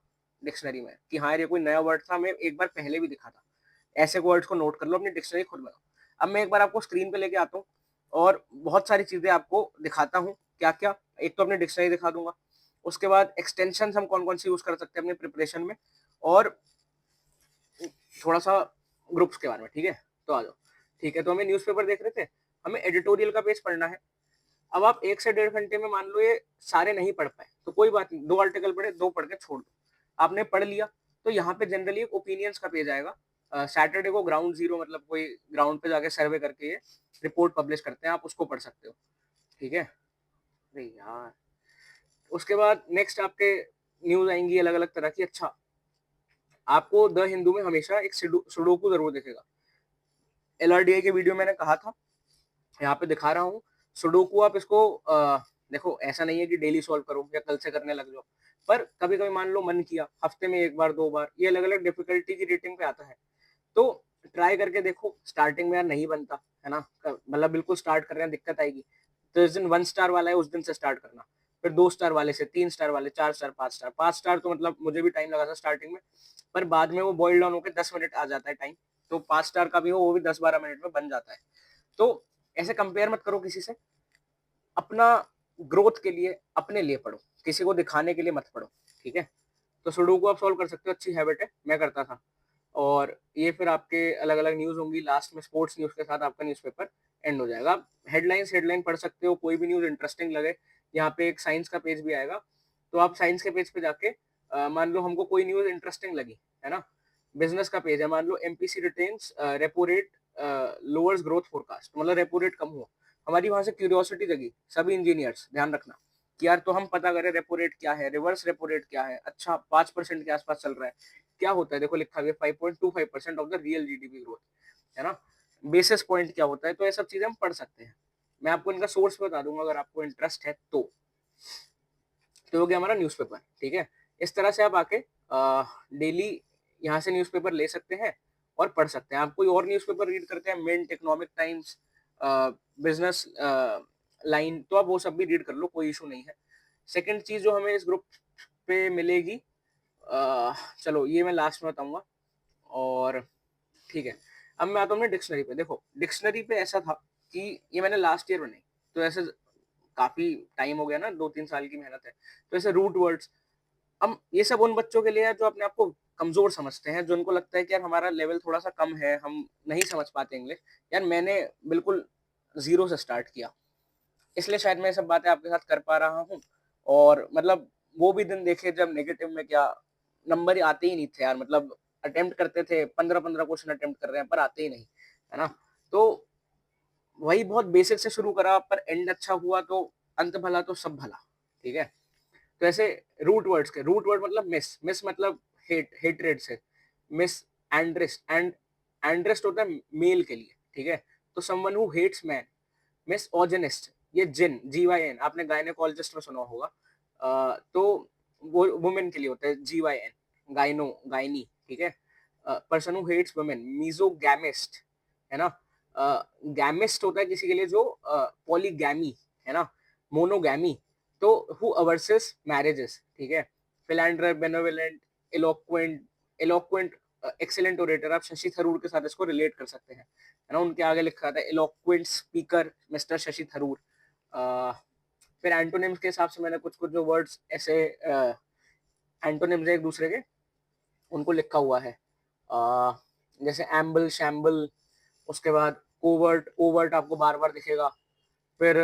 डिक्शनरी में कि हाँ ये कोई नया वर्ड था, हमें एक बार पहले भी दिखा था। ऐसे वर्ड्स को नोट कर लो, अपनी डिक्शनरी खुद बनाओ। अब मैं एक बार आपको स्क्रीन पे लेके आता हूँ और बहुत सारी चीजें आपको दिखाता हूँ, क्या क्या। एक तो अपनी डिक्शनरी दिखा दूंगा, उसके बाद एक्सटेंशन हम कौन कौन सी यूज कर सकते हैं अपने प्रिपरेशन में, और थोड़ा सा ग्रुप्स के बारे में, ठीक है। तो आ जाओ, ठीक है। तो हमें न्यूज़पेपर देख रहे थे, हमें एडिटोरियल का पेज पढ़ना है। अब आप 1 से 1.5 घंटे में मान लो ये सारे नहीं पढ़ पाए तो कोई बात नहीं, 2 आर्टिकल पढ़े, 2 पढ़ के छोड़ दो। आपने पढ़ लिया तो यहाँ पे जनरली एक ओपिनियंस का पेज आएगा। सैटरडे को ग्राउंड जीरो, मतलब कोई ग्राउंड पे जाके सर्वे करके ये रिपोर्ट पब्लिश करते हैं, आप उसको पढ़ सकते हो, ठीक है। अरे यार, उसके बाद नेक्स्ट आपके न्यूज आएंगी अलग अलग तरह की। अच्छा, आपको द हिंदू में हमेशा एक सुडोकू जरूर दिखेगा। LRDI के वीडियो मैंने कहा था, यहाँ पे दिखा रहा हूँ। सुडोकू आप इसको देखो, ऐसा नहीं है कि डेली सॉल्व करो या कल से करने लग जाओ, पर कभी कभी मान लो मन किया, हफ्ते में एक बार 2 बार, ये अलग अलग डिफिकल्टी की रेटिंग पे आता है, तो ट्राई करके देखो। स्टार्टिंग में यार नहीं बनता है ना, मतलब बिल्कुल स्टार्ट कर रहे हैं दिक्कत आएगी, तो जिस दिन 1 स्टार वाला है उस दिन से स्टार्ट करना, फिर 2 स्टार वाले से, 3 स्टार वाले, 4 स्टार, 5 स्टार। 5 स्टार तो मतलब मुझे भी टाइम लगा था स्टार्टिंग में, पर बाद में वो बॉइल डाउन होकर 10 मिनट आ जाता है टाइम, तो 5 स्टार का भी हो वो भी 10-12 मिनट में बन जाता है। तो ऐसे कंपेयर मत करो किसी से, अपना ग्रोथ के लिए अपने लिए पढ़ो, किसी को दिखाने के लिए मत पढ़ो, ठीक है। तो सुडोकू आप सॉल्व कर सकते हो, अच्छी हैबिट है, मैं करता था। और ये फिर आपके अलग अलग न्यूज होंगी, लास्ट में स्पोर्ट्स न्यूज के साथ आपका न्यूज़पेपर एंड हो जाएगा। आप हेडलाइन पढ़ सकते हो, कोई भी न्यूज इंटरेस्टिंग लगे। यहाँ पे एक साइंस का पेज भी आएगा, तो आप साइंस के पेज पे जाके मान लो हमको कोई न्यूज इंटरेस्टिंग लगी, है ना। बिजनेस का पेज है, मान लो MPC retains repo rate lowers growth forecast, मतलब रेपो रेट कम हुआ, हमारी वहां से क्यूरियोसिटी जगी, सभी इंजीनियर्स ध्यान रखना कि यार तो हम पता करें रेपो रेट क्या है, रिवर्स रेपो रेट क्या है। अच्छा, 5% के आसपास चल रहा है, क्या होता है, देखो लिखा हुआ है 5.25% of the real GDP growth, है ना। बेसिस पॉइंट क्या होता है, तो ये सब चीजें हम पढ़ सकते हैं। मैं आपको इनका सोर्स बता दूंगा अगर आपको इंटरेस्ट है तो हो गया हमारा न्यूज़पेपर, ठीक है। इस तरह से आप आके डेली यहाँ से न्यूज़पेपर ले सकते हैं और पढ़ सकते हैं। आप कोई और न्यूज़पेपर रीड करते हैं, Mint, Economic Times, Business Line, तो आप वो सब भी रीड कर लो, कोई इशू नहीं है। सेकंड चीज जो हमें इस ग्रुप पे मिलेगी, चलो ये मैं लास्ट में बताऊंगा, और ठीक है। अब मैं आता हूँ डिक्शनरी पे। देखो डिक्शनरी पे ऐसा था कि ये मैंने लास्ट ईयर बनाई, तो ऐसे काफी टाइम हो गया ना, 2-3 साल की मेहनत है। तो ऐसे रूट वर्ड्स, हम ये सब उन बच्चों के लिए है जो अपने आप को कमजोर समझते हैं, जो उनको लगता है कि यार हमारा लेवल थोड़ा सा कम है, हम नहीं समझ पाते इंग्लिश। यार मैंने बिल्कुल जीरो से स्टार्ट किया, इसलिए शायद मैं ये सब बातें आपके साथ कर पा रहा हूँ। और मतलब वो भी दिन देखे जब नेगेटिव में क्या नंबर आते ही नहीं थे यार, मतलब अटेम्प्ट करते थे, 15-15 क्वेश्चन अटेम्प्ट कर रहे हैं पर आते ही नहीं, है ना। तो वही बहुत बेसिक से शुरू करा, पर एंड अच्छा हुआ, तो अंत भला तो सब भला, ठीक है। तो ऐसे रूट वर्ड्स के, रूट वर्ड मतलब मिस, मिस मतलब हेटरेड से, मिस एंड्रेस्ट, एंड एंड्रेस्ट होता है मेल के लिए, ठीक है। तो someone who hates man, misogynist, ये जिन, GYN, आपने गायनेकोलॉजिस्ट में सुना होगा। तो वो वुमेन के लिए होता है GYN, गायनो, गायनी, ठीक है। पर्सन हु हेट्स वुमेन, मीजोगैमिस्ट, है ना। गैमिस्ट होता है किसी के लिए जो पॉलीगैमी, है ना, मोनोगैमी, तो हु अवर्सेस मैरिजेस, ठीक है। Philander, benevolent, eloquent, eloquent, excellent orator, आप शशि थरूर के साथ इसको रिलेट कर सकते हैं, है ना। उनके आगे लिखा था eloquent speaker mister Shashi Tharoor. फिर एंटोनिम्स के हिसाब से मैंने कुछ कुछ जो वर्ड्स ऐसे एंटोनिम्स एक दूसरे के, उनको लिखा हुआ है। जैसे एम्बल, शैम्बल, उसके बाद कोवर्ट, ओवर्ट आपको बार बार दिखेगा। फिर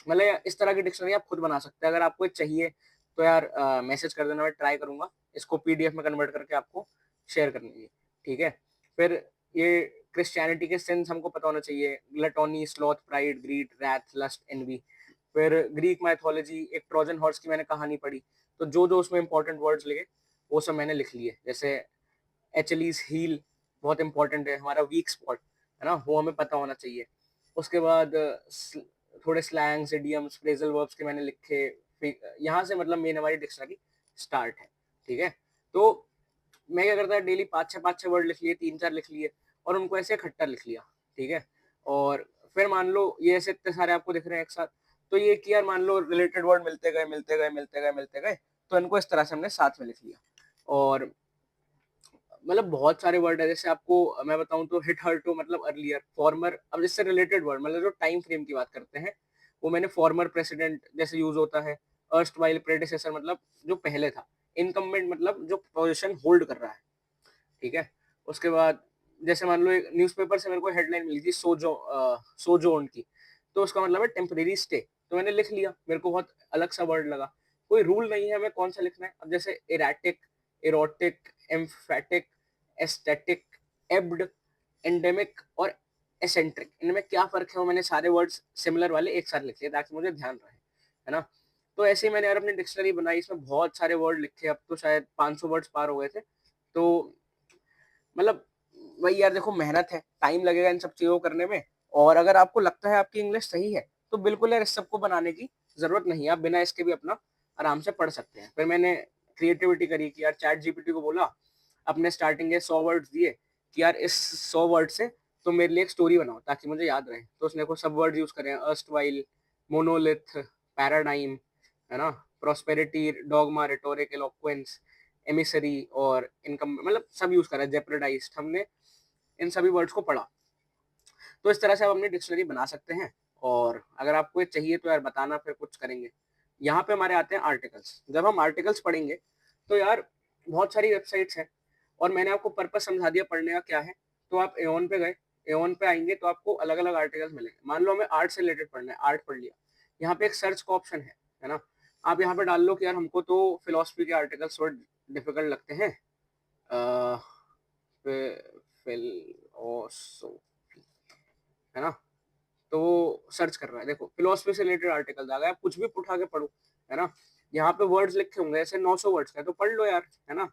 मतलब इस तरह की डिक्शनरी आप खुद बना सकते हैं। अगर आपको चाहिए तो यार मैसेज कर देना, मैं ट्राई करूंगा इसको PDF में कन्वर्ट करके आपको शेयर करने की, ठीक है। फिर ये क्रिश्चियनिटी के सेंस हमको पता होना चाहिए, gluttony, sloth, pride, greed, wrath, lust, envy. फिर ग्रीक माइथोलॉजी, एक ट्रोजन हॉर्स की मैंने कहानी पढ़ी, तो जो जो उसमें इंपॉर्टेंट वर्ड्स लगे वो सब मैंने लिख लिए। जैसे एचलीज हील बहुत इंपॉर्टेंट है, हमारा वीक स्पॉट, है ना, वो हमें पता होना चाहिए। उसके बाद थोड़े स्लैंग्स, इडियम्स, फ्रेजल वर्ब्स के मैंने लिखे। यहाँ से मतलब मेन हमारी डिक्शनरी स्टार्ट है, ठीक है। तो मैं क्या करता है, डेली 5-6 वर्ड लिख लिए, 3-4 लिख लिए, और उनको ऐसे इकट्ठा लिख लिया, ठीक है। और फिर मान लो ये ऐसे इतने सारे आपको दिख रहे हैं एक साथ, तो ये कि यार मान लो रिलेटेड वर्ड मिलते गए मिलते गए मिलते गए मिलते गए, तो इनको इस तरह से हमने साथ में लिख लिया। और मतलब बहुत सारे वर्ड है, जैसे आपको मैं बताऊं तो हिट हर टू मतलब अर्लियर, फॉर्मर, अब इससे रिलेटेड वर्ड मतलब जो टाइम फ्रेम की बात करते हैं, वो मैंने फॉर्मर प्रेसिडेंट जैसे यूज होता है। अर्स्ट वाइल प्रेडिसेसर मतलब जो पहले था। इनकम्बेंट मतलब जो पोजीशन होल्ड कर रहा है, ठीक है। उसके बाद जैसे मान लो एक न्यूज़पेपर से मेरे को हेडलाइन मिली थी सोजोन की, तो उसका मतलब है टेम्परेरी स्टे, तो मैंने लिख लिया, मेरे को बहुत अलग सा वर्ड लगा। कोई रूल नहीं है हमें कौन सा लिखना है। अब जैसे erratic, erotic, emphatic, aesthetic, एब्ड, endemic और एसेंट्रिक, इनमें क्या फर्क है, वो मैंने सारे वर्ड्स सिमिलर वाले एक साथ लिख लिए ताकि मुझे ध्यान रहे, है ना। तो ऐसे ही मैंने यार अपनी डिक्शनरी बनाई, इसमें बहुत सारे वर्ड लिखे, अब तो शायद 500 वर्ड्स पार हो गए थे। तो मतलब वही यार, देखो मेहनत है, टाइम लगेगा इन सब चीजों को करने में। और अगर आपको लगता है आपकी इंग्लिश सही है, तो बिल्कुल यार इस सबको बनाने की जरूरत नहीं है, आप बिना इसके भी अपना आराम से पढ़ सकते हैं। फिर मैंने क्रिएटिविटी करी कि यार चैट जीपीटी को बोला, अपने स्टार्टिंग के 100 वर्ड्स दिए कि यार इस 100 वर्ड से तो मेरे लिए एक स्टोरी बनाओ ताकि मुझे याद रहे। तो उसने को सब वर्ड यूज करे, अर्स्टवाइल, मोनोलिथ, पैराडाइम, है ना, prosperity, dogma, rhetoric, eloquence, emissary और इनकम, मतलब सब यूज करा है, जेपरडाइज्ड, हमने इन सभी वर्ड्स को पढ़ा। तो इस तरह से आप अपनी डिक्शनरी बना सकते हैं। और अगर आपको ये चाहिए तो यार बताना, फिर कुछ करेंगे। यहाँ पे हमारे आते हैं आर्टिकल्स। जब हम आर्टिकल्स पढ़ेंगे तो यार बहुत सारी वेबसाइट्स हैं, और मैंने आपको पर्पज समझा दिया पढ़ने का क्या है। तो आप एओन पे गए, एओन पे आएंगे तो आपको अलग अलग आर्टिकल्स मिलेंगे। मान लो हमें आर्ट से रिलेटेड पढ़ना है, आर्ट पढ़ लिया, यहाँ पे एक सर्च का ऑप्शन है ना। आप यहाँ पे डाल लो कि यार हमको तो फिलोसफी के आर्टिकल्स थोड़े डिफिकल्ट लगते हैं, फिलोसोफी, है ना। तो वो सर्च कर रहा है, देखो फिलोसफी से रिलेटेड आर्टिकल आ गए, आप कुछ भी उठा के पढ़ो, है ना। यहाँ पे वर्ड्स लिखे होंगे ऐसे 900 वर्ड्स का, तो पढ़ लो यार, है ना।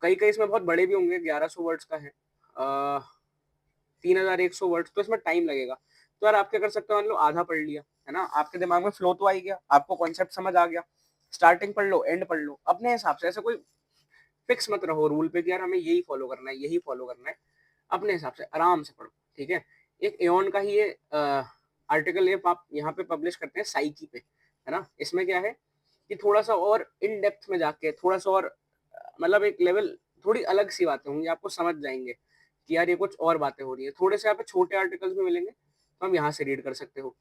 कई कई इसमें बहुत बड़े भी होंगे, 1100 वर्ड्स का है, 3100 वर्ड्स, तो इसमें टाइम लगेगा। तो यार आप क्या कर सकते हो, मान लो आधा पढ़ लिया है ना, आपके दिमाग में फ्लो तो आ ही गया, आपको कॉन्सेप्ट समझ आ गया, स्टार्टिंग पढ़ लो, एंड पढ़ लो अपने हिसाब से। ऐसे कोई फिक्स मत रहो रूल पे कि यार हमें यही फॉलो करना है, यही फॉलो करना है। अपने हिसाब से आराम से पढ़ो, ठीक है। एक एओन का ही ये आर्टिकल ये आप यहाँ पे पब्लिश करते हैं साइकी पे, है ना। इसमें क्या है कि थोड़ा सा और इन डेप्थ में जाके थोड़ा सा और मतलब एक लेवल, थोड़ी अलग सी बातें होंगी, आपको समझ जाएंगे कि यार ये कुछ और बातें हो रही है। थोड़े से यहाँ पे छोटे आर्टिकल्स भी मिलेंगे, तो हम यहाँ से रीड कर सकते हो।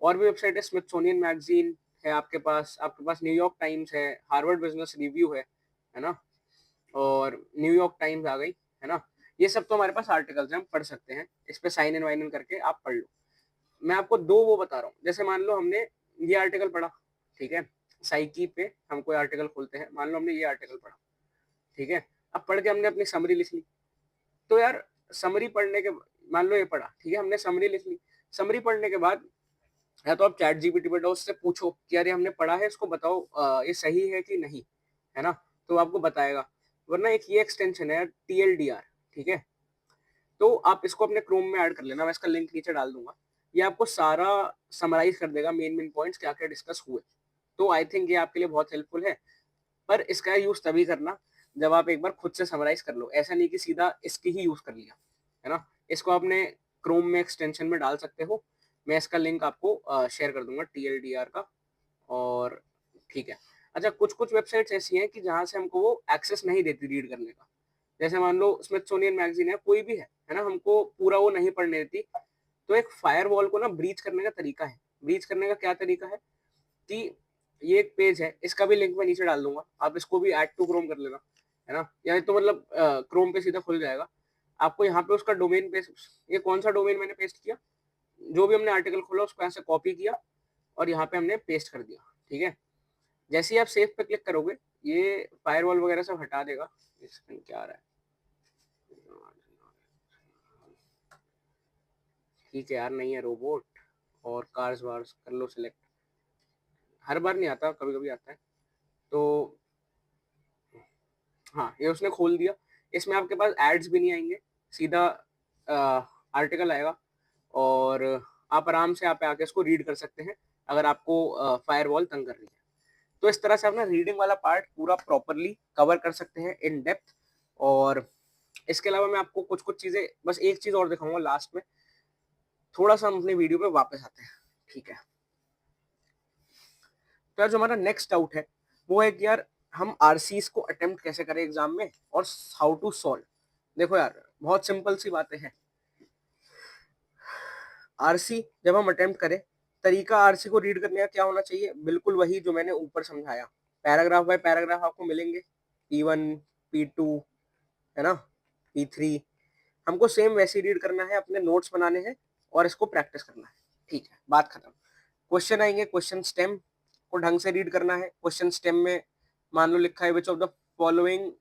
और भी वेबसाइट है, स्मिथसोनियन मैगजीन है आपके पास न्यूयॉर्क टाइम्स है, हार्वर्ड बिजनेस रिव्यू है ना, और न्यूयॉर्क टाइम्स आ गई, है ना। ये सब तो हमारे पास आर्टिकल्स हैं, हम पढ़ सकते हैं। इस पे साइन इन वाइन इन करके आप पढ़ लो। मैं आपको दो वो बता रहा हूँ, जैसे मान लो हमने ये आर्टिकल पढ़ा, ठीक है, साइकी पे हम कोई आर्टिकल खोलते हैं, मान लो हमने ये आर्टिकल पढ़ा, ठीक है। अब पढ़ के हमने अपनी समरी लिख ली, तो यार समरी पढ़ने के, मान लो ये पढ़ा, ठीक है, हमने समरी लिख ली। समरी पढ़ने के बाद या तो आप चैट जीपीटी पे उससे पूछो कि यार ये हमने पढ़ा है, इसको बताओ ये सही है कि नहीं, है ना, तो आपको बताएगा। वरना एक ये एक्सटेंशन है TLDR, ठीक है, तो आप इसको अपने क्रोम में ऐड कर लेना, मैं इसका लिंक नीचे डाल दूंगा। ये आपको सारा समराइज कर देगा, मेन मेन पॉइंट्स क्या क्या डिस्कस हुए। तो आई थिंक ये आपके लिए बहुत हेल्पफुल है। पर इसका यूज तभी करना जब आप एक बार खुद से समराइज कर लो, ऐसा नहीं कि सीधा इसकी ही यूज कर लिया, है ना। इसको अपने क्रोम में एक्सटेंशन में डाल सकते हो। मैं इसका लिंक आपको शेयर कर दूंगा TLDR का। और ठीक है, अच्छा, कुछ कुछ वेबसाइट्स ऐसी हैं कि जहाँ से हमको वो एक्सेस नहीं देती रीड करने का। जैसे मान लो स्मिथसोनियन मैगजीन है, कोई भी है ना, हमको पूरा वो नहीं पढ़ने देती। तो एक फायरवॉल को ना ब्रीच करने का तरीका है। ब्रीच करने का क्या तरीका है कि ये एक पेज है, इसका भी लिंक मैं नीचे डाल दूंगा, आप इसको भी ऐड टू क्रोम कर लेना, है ना, या तो मतलब क्रोम पे सीधा खुल जाएगा। आपको यहाँ पे उसका डोमेन पेस्ट, ये कौन सा डोमेन मैंने पेस्ट किया, जो भी हमने आर्टिकल खोला उसको ऐसे कॉपी किया और यहाँ पे हमने पेस्ट कर दिया, ठीक है। जैसे ही आप सेव पे क्लिक करोगे, ये फायरवॉल वगैरह सब हटा देगा। इसमें क्या आ रहा है, ठीक है यार, नहीं है रोबोट और कार्स वार्स कर लो सिलेक्ट। हर बार नहीं आता, कभी कभी आता है। तो हाँ, ये उसने खोल दिया। इसमें आपके पास एड्स भी नहीं आएंगे, सीधा आर्टिकल आएगा और आप आराम से आप आके इसको रीड कर सकते हैं अगर आपको फायरवॉल तंग कर रही है। तो इस तरह से अपना रीडिंग वाला पार्ट पूरा प्रॉपरली कवर कर सकते हैं इन डेप्थ। और इसके अलावा मैं आपको कुछ कुछ चीजें, बस एक चीज और दिखाऊंगा लास्ट में, थोड़ा सा हम अपनी वीडियो पे वापस आते हैं, ठीक है। तो यार जो हमारा नेक्स्ट डाउट है वो है कि यार हम आरसीज को अटेम्प्ट कैसे करें एग्जाम में और हाउ टू सॉल्व। देखो यार, बहुत सिंपल सी बातें हैं। आरसी जब हम अटेम्प्ट करें, तरीका आरसी को रीड करने का क्या होना चाहिए, बिल्कुल वही जो मैंने ऊपर समझाया। पैराग्राफ बाय पैराग्राफ आपको मिलेंगे, P1, P2, है ना, P3। हमको सेम वैसे रीड करना है, अपने नोट्स बनाने हैं और इसको प्रैक्टिस करना है, ठीक है, बात खत्म। क्वेश्चन आएंगे, क्वेश्चन स्टेम को ढंग से रीड करना है। क्वेश्चन स्टेम में मान लो लिखा है which of the following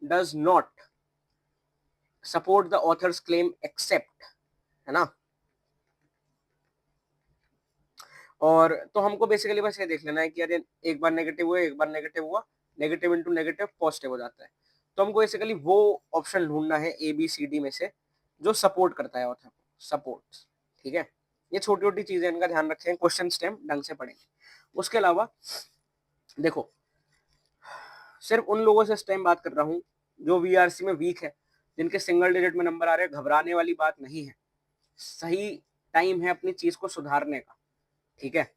does not support the author's claim except, है ना। और तो हमको बेसिकली बस ये देख लेना है कि यार एक बार नेगेटिव हुआ, एक बार नेगेटिव हुआ, नेगेटिव इंटू नेगेटिव पॉजिटिव हो जाता है। तो हमको बेसिकली वो ऑप्शन ढूंढना है ABCD में से जो सपोर्ट करता है ऑथर को, सपोर्ट, ठीक है। ये छोटी छोटी चीजें, इनका ध्यान रखें, क्वेश्चन स्टेम ढंग से पढ़ेंगे। उसके अलावा देखो, सिर्फ उन लोगों से स्टेम बात कर रहा हूँ जो VRC में वीक है, जिनके सिंगल डिजिट में नंबर आ रहे हैं। घबराने वाली बात नहीं है, सही टाइम है अपनी चीज को सुधारने का, ठीक है।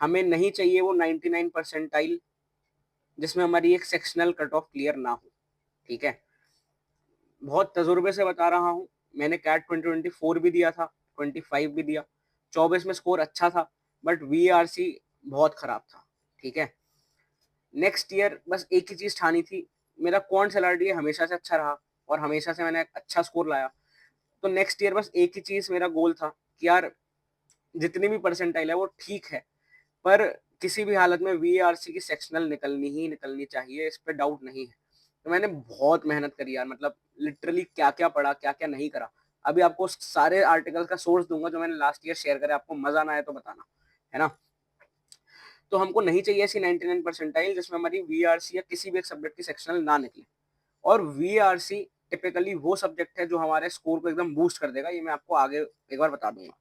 हमें नहीं चाहिए वो 99 परसेंटाइल जिसमें हमारी एक सेक्शनल कट ऑफ क्लियर ना हो, ठीक है। बहुत तजुर्बे से बता रहा हूँ, मैंने कैट 2024 भी दिया था, 25 भी दिया, 24 में स्कोर अच्छा था, बट VRC बहुत खराब था, ठीक है। नेक्स्ट ईयर बस एक ही चीज ठानी थी, मेरा क्वांट्स LRDA हमेशा से अच्छा रहा और हमेशा से मैंने अच्छा स्कोर लाया। तो नेक्स्ट ईयर बस एक ही चीज मेरा गोल था कि यार जितनी भी परसेंटाइल है वो ठीक है, पर किसी भी हालत में VRC की सेक्शनल निकलनी ही निकलनी चाहिए, इस पे डाउट नहीं है। तो मैंने बहुत मेहनत करी यार, मतलब लिटरली क्या क्या पढ़ा, क्या क्या नहीं करा। अभी आपको सारे आर्टिकल का सोर्स दूंगा जो मैंने लास्ट ईयर शेयर करे, आपको मजा ना आए तो बताना, है ना। तो हमको नहीं चाहिए ऐसी 99 परसेंटाइल जिसमें हमारी VRC या किसी भी एक सब्जेक्ट की सेक्शनल ना निकले। और वीआरसी टिपिकली वो सब्जेक्ट है जो हमारे स्कोर को एकदम बूस्ट कर देगा, ये मैं आपको आगे एक बार बता दूंगा,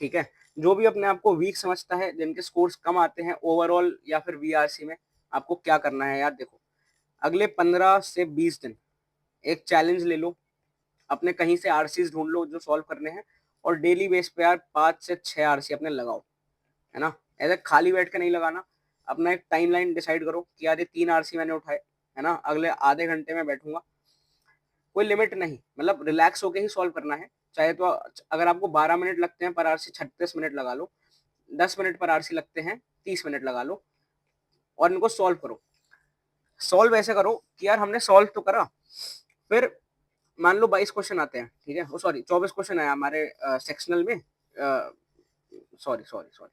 ठीक है। जो भी अपने आप को वीक समझता है, जिनके स्कोर्स कम आते हैं ओवरऑल या फिर वीआरसी में, आपको क्या करना है यार, देखो अगले 15 से 20 दिन एक चैलेंज ले लो, अपने कहीं से आरसीज ढूंढ लो जो सॉल्व करने हैं, और डेली बेस पे यार 5 से 6 आरसी अपने लगाओ, है ना। ऐसे खाली बैठ के नहीं लगाना, अपना एक टाइमलाइन डिसाइड करो कि यार ये 3 आरसी मैंने उठाए, है ना, अगले आधे घंटे में बैठूंगा, कोई लिमिट नहीं, मतलब रिलैक्स होके ही सॉल्व करना है। चाहे तो अगर आपको 12 मिनट लगते हैं पर आरसी, 36 मिनट लगा लो, 10 मिनट पर आरसी लगते हैं, 30 मिनट लगा लो, और इनको सॉल्व करो। सॉल्व ऐसे करो कि यार हमने सॉल्व तो करा, फिर मान लो 22 क्वेश्चन आते हैं, ठीक है, सॉरी 24 क्वेश्चन आया हमारे सेक्शनल में, सॉरी सॉरी सॉरी,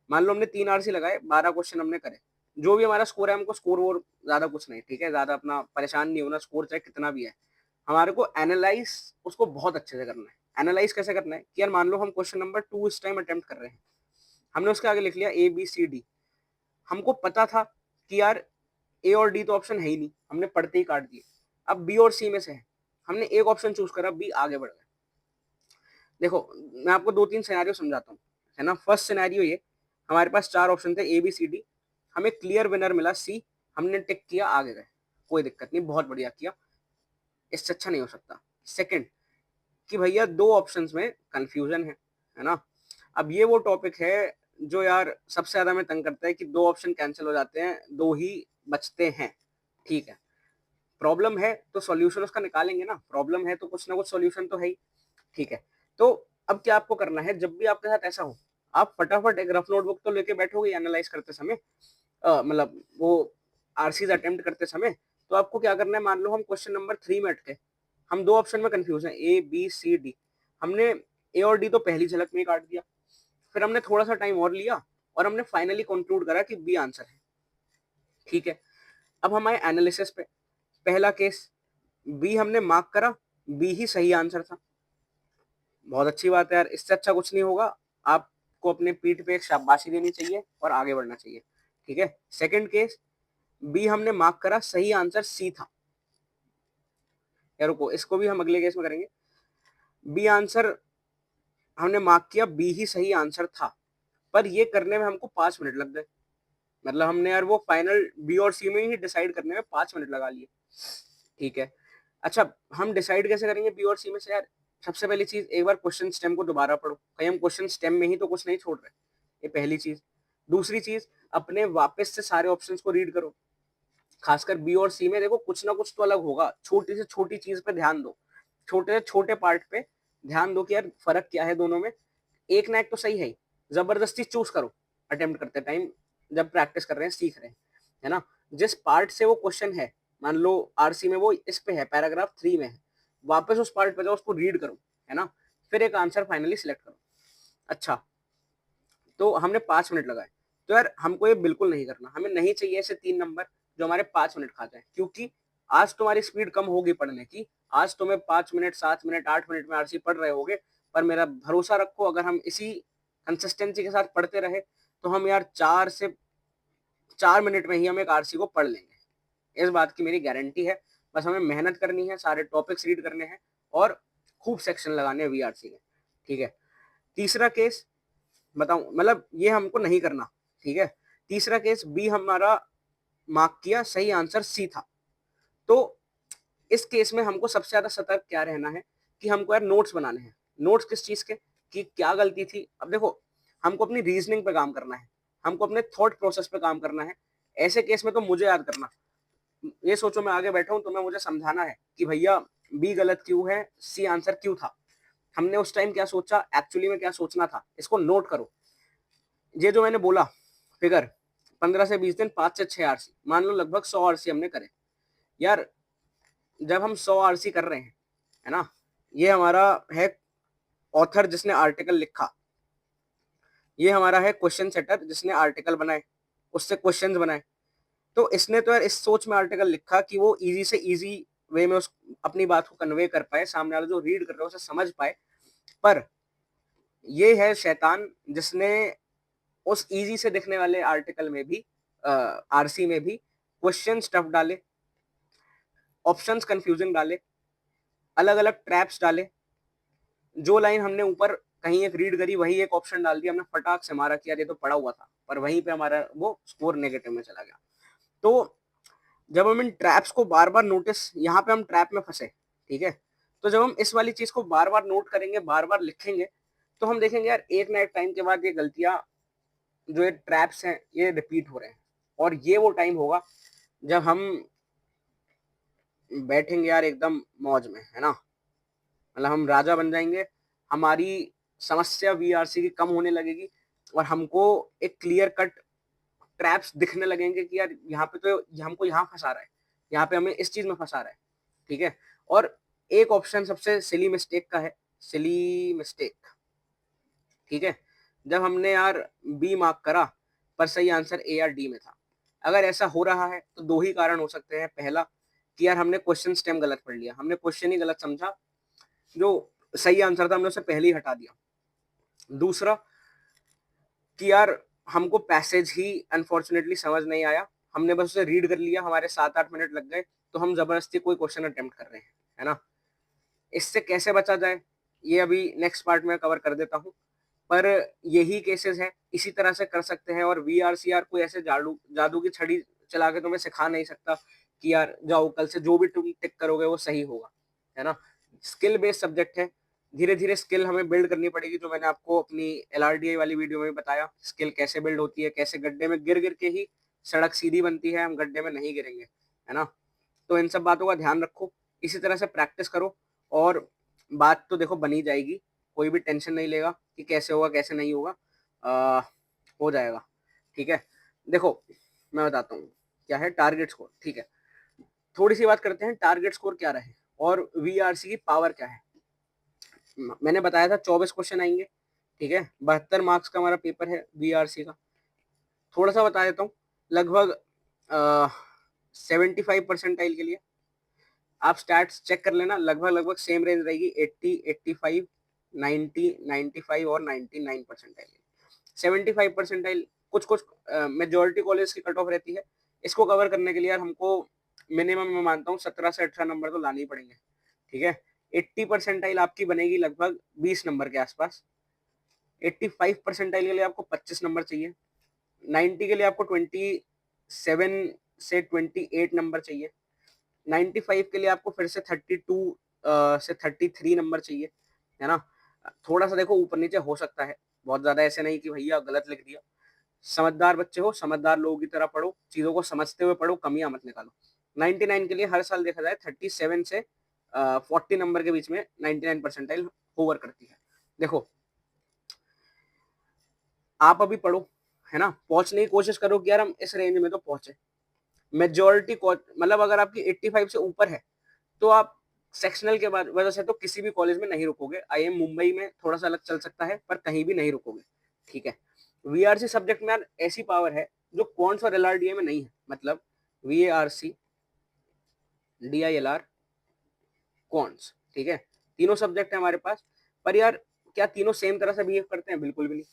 मान लो हमने 3 आरसी लगाए, 12 क्वेश्चन हमने करे, जो भी हमारा स्कोर है, हमको स्कोर वो ज्यादा कुछ नहीं, ठीक है, ज्यादा अपना परेशान नहीं होना, स्कोर चाहे कितना भी है, हमारे को एनालाइज उसको बहुत अच्छे से करना है। एनालाइज कैसे करना है कि यार मान लो हम क्वेश्चन नंबर 2 इस टाइम अटेम्प्ट कर रहे हैं, हमने उसके आगे लिख लिया ए बी सी डी, हमको पता था कि यार ए और डी तो ऑप्शन है ही नहीं, हमने पढ़ते ही काट दिए, अब बी और सी में से है, हमने एक ऑप्शन चूज करा, बी, आगे बढ़ गए। देखो मैं आपको 2-3 सिनेरियो समझाता हूँ, है ना। फर्स्ट सिनेरियो ये, हमारे पास 4 ऑप्शन थे ए बी सी डी, हमें क्लियर विनर मिला सी, हमने टिक किया, आगे गए, कोई दिक्कत नहीं, बहुत बढ़िया किया, इससे अच्छा नहीं हो सकता। सेकंड, कि भैया 2 ऑप्शंस में कंफ्यूजन है ना। अब ये वो टॉपिक है जो यार सबसे ज्यादा में तंग करता है कि 2 ऑप्शन कैंसिल हो जाते हैं, 2 ही बचते हैं, ठीक है। प्रॉब्लम है तो सॉल्यूशन उसका निकालेंगे ना, प्रॉब्लम है तो कुछ ना कुछ सॉल्यूशन तो है ही, ठीक है। तो अब क्या आपको करना है, जब भी आपके साथ ऐसा हो, आप फटाफट एक रफ नोटबुक तो लेके बैठोगे एनालाइज करते समय, मतलब वो आरसीज अटेम्प्ट करते समय, तो आपको क्या करना है, मान लो हम क्वेश्चन नंबर 3 में अटके, हम 2 ऑप्शन में कंफ्यूज हैं, ए बी सी डी, हमने ए और डी तो पहली झलक में ही काट दिया, फिर हमने थोड़ा सा टाइम और लिया, और हमने फाइनली कंक्लूड करा कि बी आंसर है, ठीक है। अब हमारे एनालिसिस पे पहला केस, बी हमने मार्क करा, बी ही सही आंसर था, बहुत अच्छी बात है यार, इससे अच्छा कुछ नहीं होगा, आपको अपने पीठ पे एक शाबाशी देनी चाहिए और आगे बढ़ना चाहिए, ठीक है। सेकंड केस, बी हमने मार्क करा, सही आंसर सी था, यार रुको, इसको भी हम अगले केस में करेंगे। बी आंसर हमने मार्क किया, बी ही सही आंसर था, पर ये करने में हमको 5 मिनट लग गए, मतलब हमने यार वो फाइनल बी और सी में ही डिसाइड करने में 5 मिनट लगा लिए, ठीक है। अच्छा, हम डिसाइड कैसे करेंगे बी और सी में से यार, सबसे पहली चीज, एक बार क्वेश्चन स्टेम को दोबारा पढ़ो, कहीं हम क्वेश्चन स्टेम में ही तो कुछ नहीं छोड़ रहे, ये पहली चीज। दूसरी चीज, अपने वापस से सारे ऑप्शंस को रीड करो, खासकर बी और सी में देखो कुछ ना कुछ तो अलग होगा, छोटी से छोटी चीज पे ध्यान दो, छोटे से छोटे पार्ट पे ध्यान दो कि यार फर्क क्या है दोनों में, एक ना एक तो सही है ही, जबरदस्ती चूज करो अटेम्प्ट करते टाइम, जब प्रैक्टिस कर रहे हैं, सीख रहे हैं, है ना। जिस पार्ट से वो क्वेश्चन है, मान लो आरसी में वो इस पे है, पैराग्राफ 3 में है, वापस उस पार्ट पे जाओ, उसको रीड करो, है ना, फिर एक आंसर फाइनली सिलेक्ट करो। अच्छा, तो हमने 5 मिनट लगाए, तो यार हमको ये बिल्कुल नहीं करना, हमें नहीं चाहिए ऐसे 3 नंबर जो हमारे 5 मिनट खा जाए, क्योंकि आज तुम्हारी स्पीड कम होगी पढ़ने की, आज तुम्हें 5 मिनट, 7 मिनट, 8 मिनट में आरसी पढ़ रहे होगे, पर मेरा भरोसा रखो, अगर हम इसी कंसिस्टेंसी के साथ पढ़ते रहे, तो हम यार 4 मिनट में ही हम एक आरसी को पढ़ लेंगे, इस बात की मेरी गारंटी है। बस हमें मेहनत करनी है, सारे टॉपिक्स रीड करने हैं, और खूब सेक्शन लगाने हैं वीआरसी के, ठीक है। तीसरा केस बताऊं, मतलब ये हमको नहीं करना, ठीक है। तीसरा केस, बी हमारा मार्क किया, सही आंसर सी था, तो इस केस में हमको सबसे ज्यादा सतर्क क्या रहना है कि हमको यार नोट्स बनाने हैं। नोट्स किस चीज के, कि क्या गलती थी, अब देखो हमको अपनी रीजनिंग पे काम करना है, हमको अपने थॉट प्रोसेस पे काम करना है। ऐसे केस में तो मुझे याद करना, ये सोचो मैं आगे बैठा हूं, तो मैं मुझे समझाना है कि भैया बी गलत क्यों है, सी आंसर क्यों था, हमने उस टाइम क्या सोचा, एक्चुअली में क्या सोचना था, इसको नोट करो। ये जो मैंने बोला फिगर, 15 से 20 दिन, 5 से 6 आरसी, मान लो लगभग 100 आरसी हमने करे। यार जब हम 100 आरसी कर रहे हैं, है ना, ये हमारा है ऑथर जिसने आर्टिकल लिखा, ये हमारा है क्वेश्चन सेटर जिसने आर्टिकल बनाए, उससे क्वेश्चंस बनाए, तो इसने तो यार इस सोच में आर्टिकल लिखा कि वो इजी से इजी वे में उस अपनी बात को कन्वे कर पाए, सामने वाला जो रीड कर रहा है उसे समझ पाए। पर ये है शैतान जिसने उस इजी से दिखने वाले आर्टिकल में भी, आरसी में भी क्वेश्चन स्टफ डाले, ऑप्शंस कंफ्यूजिंग डाले, अलग अलग ट्रैप्स डाले, जो लाइन हमने ऊपर कहीं एक रीड करी वही एक ऑप्शन डाल दिया, हमने फटाक से मारा कि यार ये तो पड़ा हुआ था, पर वहीं पे हमारा वो स्कोर नेगेटिव में चला गया। तो जब हम इन ट्रैप्स को बार बार नोटिस, यहाँ पे हम ट्रैप में फंसे, ठीक है, तो जब हम इस वाली चीज को बार बार नोट करेंगे, बार बार लिखेंगे, तो हम देखेंगे यार एक ना एक टाइम के बाद ये गलतियां, जो ये ट्रैप्स हैं, ये रिपीट हो रहे हैं। और ये वो टाइम होगा जब हम बैठेंगे यार एकदम मौज में, है ना, मतलब हम राजा बन जाएंगे, हमारी समस्या वीआरसी की कम होने लगेगी, और हमको एक क्लियर कट ट्रैप्स दिखने लगेंगे कि यार यहाँ पे तो हमको यहाँ फंसा रहा है, यहाँ पे हमें इस चीज में फंसा रहा है, ठीक है। और एक ऑप्शन सबसे सिली मिस्टेक का है, सिली मिस्टेक, ठीक है, जब हमने यार बी मार्क करा पर सही आंसर ए या डी में था। अगर ऐसा हो रहा है तो दो ही कारण हो सकते हैं। पहला कि यार हमने क्वेश्चन स्टेम गलत पढ़ लिया, हमने क्वेश्चन ही गलत समझा, जो सही आंसर था हमने उसे पहले ही हटा दिया। दूसरा कि यार हमको पैसेज ही अनफॉर्चुनेटली समझ नहीं आया, हमने बस उसे रीड कर लिया, हमारे 7-8 मिनट लग गए, तो हम जबरदस्ती कोई क्वेश्चन अटेम्प्ट कर रहे हैं, है ना। इससे कैसे बचा जाए ये अभी नेक्स्ट पार्ट में कवर कर देता हूँ, पर यही केसेस है, इसी तरह से कर सकते हैं। और वीआरसीआर कोई ऐसे जादू की छड़ी चला के तुम्हें सिखा नहीं सकता कि यार जाओ कल से जो भी तुम टिक करोगे वो सही होगा, है ना। स्किल बेस्ड सब्जेक्ट है, धीरे धीरे स्किल हमें बिल्ड करनी पड़ेगी, जो मैंने आपको अपनी एलआरडीआई वाली वीडियो में बताया, स्किल कैसे बिल्ड होती है, कैसे गड्ढे में गिर गिर के ही सड़क सीधी बनती है, हम गड्ढे में नहीं गिरेंगे, है ना। तो इन सब बातों का ध्यान रखो, इसी तरह से प्रैक्टिस करो, और बात तो देखो बनी जाएगी, कोई भी टेंशन नहीं लेगा कि कैसे होगा कैसे नहीं होगा, हो जाएगा, ठीक है। देखो मैं बताता हूँ क्या है टारगेट स्कोर, ठीक है। थोड़ी सी बात करते हैं टारगेट स्कोर क्या रहे और वीआरसी की पावर क्या है। मैंने बताया था 24 क्वेश्चन आएंगे, ठीक है, 72 मार्क्स का हमारा पेपर है वीआरसी का। थोड़ा सा बता देता हूँ, लगभग 75% के लिए आप स्टैट्स चेक कर लेना, लगभग लगभग सेम रेंज रहेगी, 80, 85, 90, 95 और 99 परसेंटाइल। 75 परसेंटाइल कुछ कुछ मेजोरिटी कॉलेज की कट ऑफ रहती है, इसको कवर करने के लिए यार हमको मिनिमम मैं मानता हूँ 17 से 18 नंबर तो लाने ही पड़ेंगे, ठीक है। 80 परसेंटाइल आपकी बनेगी लगभग 20 नंबर के आसपास, 85 परसेंटाइल के लिए आपको 25 नंबर चाहिए, 90 के लिए आपको 27 से 28 नंबर चाहिए, 95 के लिए आपको फिर से 32 से 33 नंबर चाहिए, है ना। थोड़ा सा देखो ऊपर नीचे हो सकता है, बहुत ज्यादा ऐसे नहीं कि भैया गलत लिख दिया। समझदार बच्चे हो, समझदार लोगों की तरह पढ़ो, चीजों को समझते हुए पढ़ो, कमियां मत निकालो। 99 के लिए हर साल देखा जाए 37 से 40 नंबर के बीच में 99 परसेंटाइल होवर करती है। देखो आप अभी पढ़ो, है ना, पहुंचने की कोशिश करो कि यार हम इस रेंज में तो पहुंचे। मेजोरिटी मतलब अगर आपकी 85 से ऊपर है तो आप सेक्शनल के बाद वजह से तो किसी भी कॉलेज में नहीं रुकोगे। आईएम मुंबई में थोड़ा सा अलग चल सकता है, पर कहीं भी नहीं रुकोगे, ठीक है। वीआरसी सब्जेक्ट में यार ऐसी पावर है जो कौन सा एलआरडीए में नहीं है, मतलब वीएआरसी, डीआईएलआर, कॉन्स, ठीक है, तीनों सब्जेक्ट है हमारे पास। पर यार क्या तीनों सेम तरह से बिहेव करते हैं? बिल्कुल भी नहीं।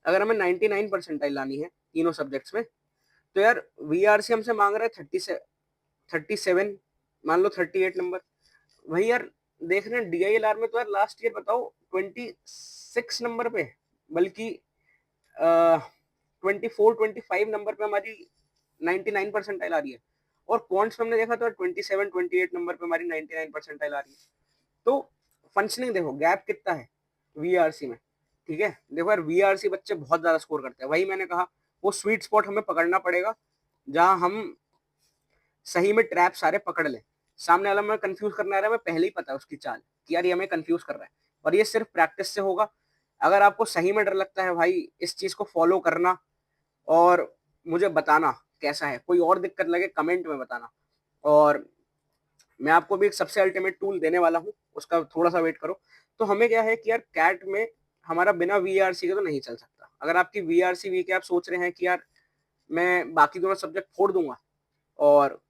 अगर हमें 99 परसेंटाइल लानी है तीनों सब्जेक्ट्स में, तो यार वीआरसी हमसे मांग रहा है 37, मान लो 38 नंबर। वही यार देख रहे हैं डीआईएलआर में तो यार लास्ट ईयर बताओ 26 नंबर पे, बल्कि 24-25 नंबर पे हमारी 99 परसेंटाइल आ रही है। और क्वांट्स में हमने देखा तो 27-28 नंबर पे हमारी 99 परसेंटाइल आ रही है। तो फंक्शनिंग देखो गैप कितना है वीआरसी में, ठीक है। देखो यार वीआरसी बच्चे बहुत ज्यादा स्कोर करते हैं, वही मैंने कहा, वो स्वीट स्पॉट हमें पकड़ना पड़ेगा जहां हम सही में ट्रैप सारे पकड़ लें। सामने वाला में कंफ्यूज करना रहा है, हमें पहले ही पता है उसकी चाल कि यार ये हमें कंफ्यूज कर रहा है, और ये सिर्फ प्रैक्टिस से होगा। अगर आपको सही में डर लगता है भाई इस चीज को फॉलो करना और मुझे बताना कैसा है, कोई और दिक्कत लगे कमेंट में बताना। और मैं आपको भी एक सबसे अल्टीमेट टूल देने वाला हूँ, उसका थोड़ा सा वेट करो। तो हमें क्या है कि यार कैट में हमारा बिना वीआरसी के तो नहीं चल सकता। अगर आपकी वीआरसी वीक है, आप सोच रहे हैं कि यार मैं बाकी दोनों सब्जेक्ट फोड़ दूंगा और